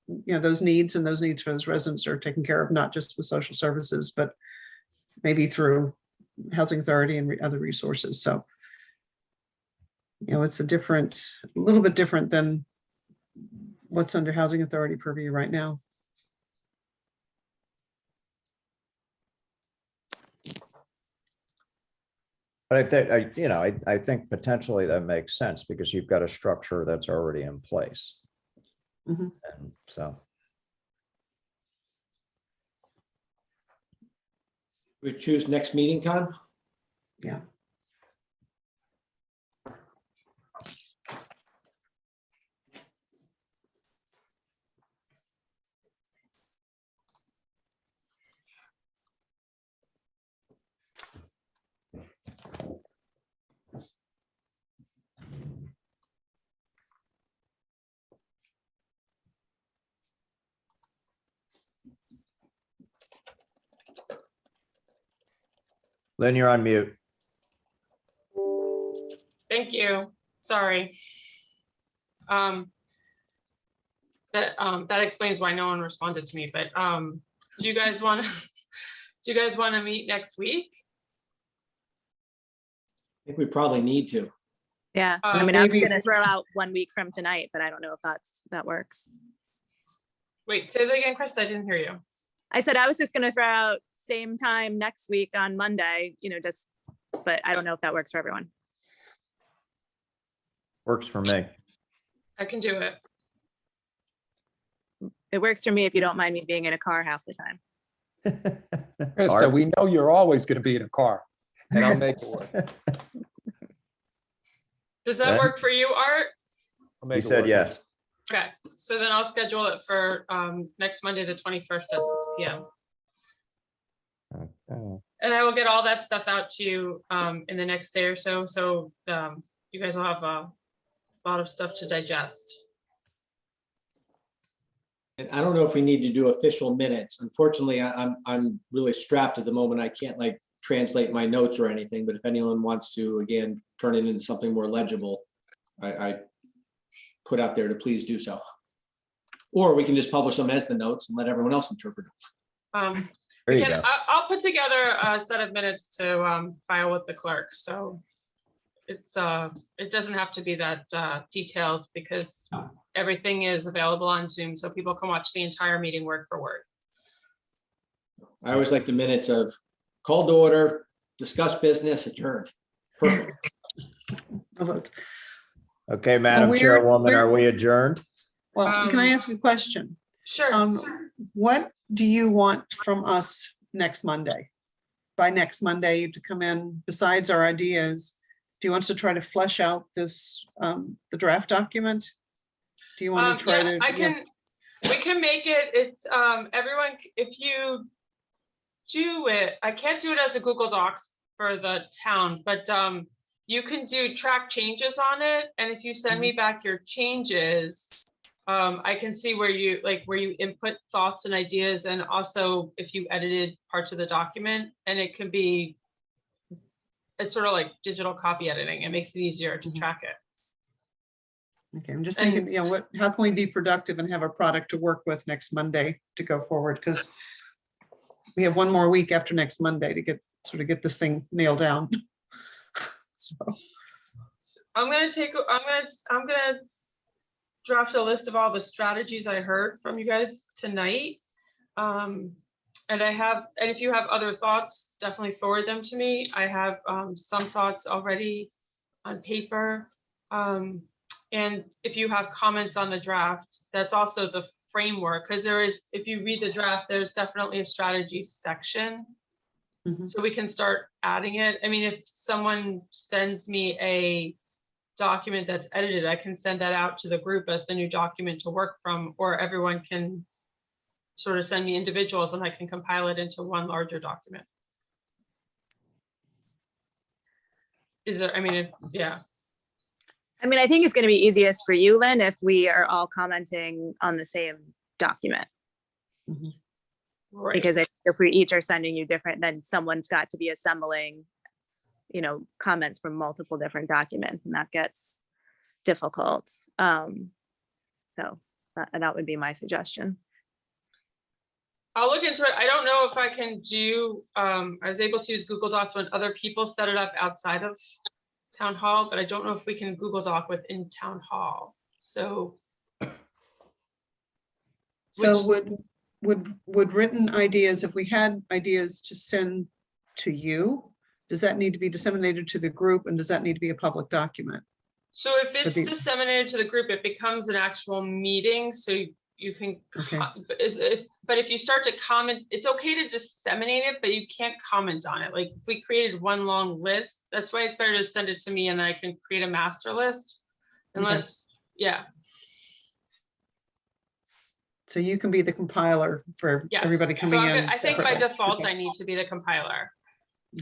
you know, those needs for those residents are taken care of, not just with social services, but maybe through housing authority and other resources. So, you know, it's a little bit different than what's under housing authority purview right now. But I think potentially that makes sense because you've got a structure that's already in place. Mhm. And so, We choose next meeting time. Yeah. Lynn, you're on mute. Thank you. Sorry. That explains why no one responded to me, but do you guys want to meet next week? I think we probably need to. Yeah, I mean, I was maybe- gonna throw out 1 week from tonight, but I don't know if that works. Wait, say that again, Chris. I didn't hear you. I said I was just gonna throw out same time next week on Monday, you know, but I don't know if that works for everyone. Works for me. I can do it. It works for me if you don't mind me being in a car half the time. Krista, Art? we know you're always going to be in a car, and I'll make it work. Does that Yeah. work for you, Art? I'll make He it said work. yes. Okay, so then I'll schedule it for next Monday, the 21st at 6 p.m. Okay. And I will get all that stuff out to you in the next day or so. So you guys will have a lot of stuff to digest. And I don't know if we need to do official minutes. Unfortunately, I'm really strapped at the moment. I can't like translate my notes or anything, but if anyone wants to, again, turn it into something more legible, I put out there to please do so. Or we can just publish them as the notes and let everyone else interpret them. There you go. I'll put together a set of minutes to file with the clerk. So it doesn't have to be that detailed because everything is available on Zoom, so people can watch the entire meeting word for word. I always like the minutes of call to order, discuss business, adjourned. Perfect. Okay, Madam Chairwoman, are we adjourned? Well, can I ask a question? Sure. What do you want from us next Monday? By next Monday to come in, besides our ideas, do you want us to try to flesh out this, the draft document? Do you want to try yeah, to? we can make it, it's everyone, if you do it, I can't do it as a Google Docs for the town, but you can track changes on it. And if you send me back your changes, I can see where you input thoughts and ideas, and also if you edited parts of the document, and it's sort of like digital copy editing. It makes it easier to track it. Okay, I'm just thinking, how can we be productive and have a product to work with next Monday to go forward? Because we have one more week after next Monday to get this thing nailed down. So. I'm gonna draft a list of all the strategies I heard from you guys tonight. And if you have other thoughts, definitely forward them to me. I have some thoughts already on paper. And if you have comments on the draft, that's also the framework, because if you read the draft, there's definitely a strategy section. Mhm. So we can start adding it. I mean, if someone sends me a document that's edited, I can send that out to the group as the new document to work from, or everyone can sort of send me individuals and I can compile it into one larger document. Yeah. I mean, I think it's going to be easiest for you, Lynn, if we are all commenting on the same document. Right. Because if we each are sending you different, then someone's got to be assembling, comments from multiple different documents, and that gets difficult. So that would be my suggestion. I'll look into it. I don't know if I can do, I was able to use Google Docs when other people set it up outside of Town Hall, but I don't know if we can Google Doc within Town Hall. So. So Which- would written ideas, if we had ideas to send to you, does that need to be disseminated to the group, and does that need to be a public document? So if it's the- disseminated to the group, it becomes an actual meeting, so you can, Okay. but if you start to comment, it's okay to disseminate it, but you can't comment on it. Like if we created one long list, that's why it's better to send it to me and I can create a master list. Unless, yeah, So you can be the compiler for yes. everybody So coming in. I think by separately. default, Okay. I need to be the compiler.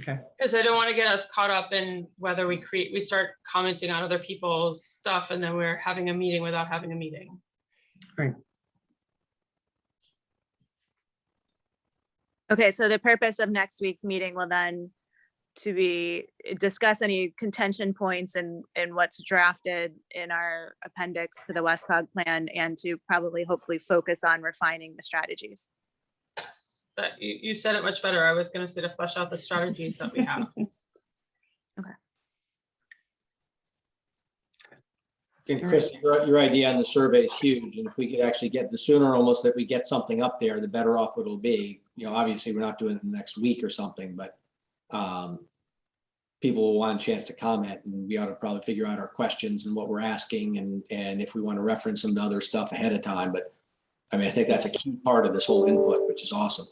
Okay, Because I don't want to get us caught up in whether we start commenting on other people's stuff and then we're having a meeting without having a meeting. great. Okay, so the purpose of next week's meeting will then to be discuss any contention points and what's drafted in our appendix to the Westcog plan, and to probably hopefully focus on refining the strategies. Yes, but you said it much better. I was going to say to flesh out the strategies that we have. And Kristen, your idea on the survey is huge, and if we could actually get, the sooner almost that we get something up there, the better off it'll be. Obviously, we're not doing it next week or something, but people will want a chance to comment, and we ought to probably figure out our questions and what we're asking, and if we want to reference some other stuff ahead of time. But I mean, I think that's a key part of this whole input, which is awesome.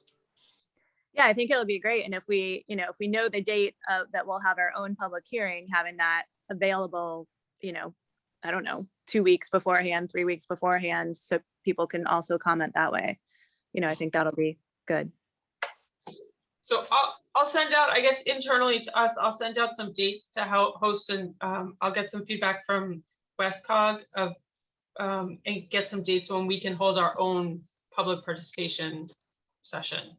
Yeah, I think it'll be great. And if we know the date that we'll have our own public hearing, having that available, I don't know, 2 weeks beforehand, 3 weeks beforehand, so people can also comment that way. I think that'll be good. So I'll send out, I guess internally to us, I'll send out some dates to help host, and I'll get some feedback from Westcog and get some dates when we can hold our own public participation session.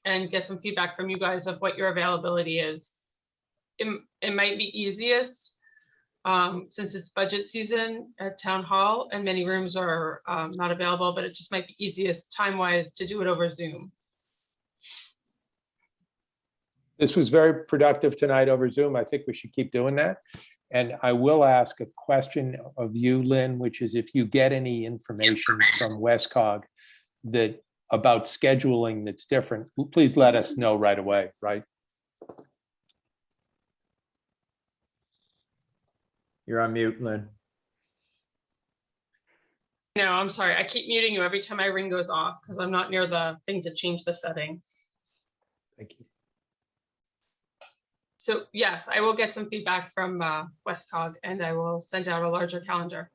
And get some feedback from you guys of what your availability is. It might be easiest since it's budget season at Town Hall and many rooms are not available, but it just might be easiest time-wise to do it over Zoom. This was very productive tonight over Zoom. I think we should keep doing that. And I will ask a question of you, Lynn, which is if you get any information from Westcog about scheduling that's different, please let us know right away, right? You're on mute, Lynn. No, I'm sorry. I keep muting you every time my ring goes off because I'm not near the thing to change the setting. Thank you. So yes, I will get some feedback from Westcog and I will send out a larger calendar.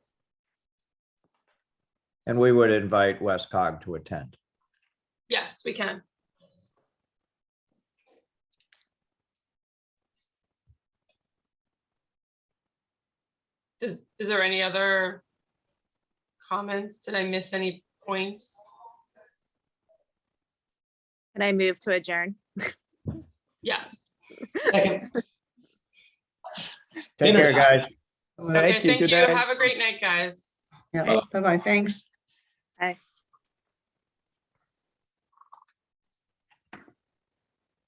And we would invite Westcog to attend. Yes, we can. Is there any other comments? Did I miss any points? Can I move to adjourn? Yes. Second. Take Dinner care, time. guys. Okay, thank you. Have a great night, guys. Yeah, bye-bye, thanks. Bye.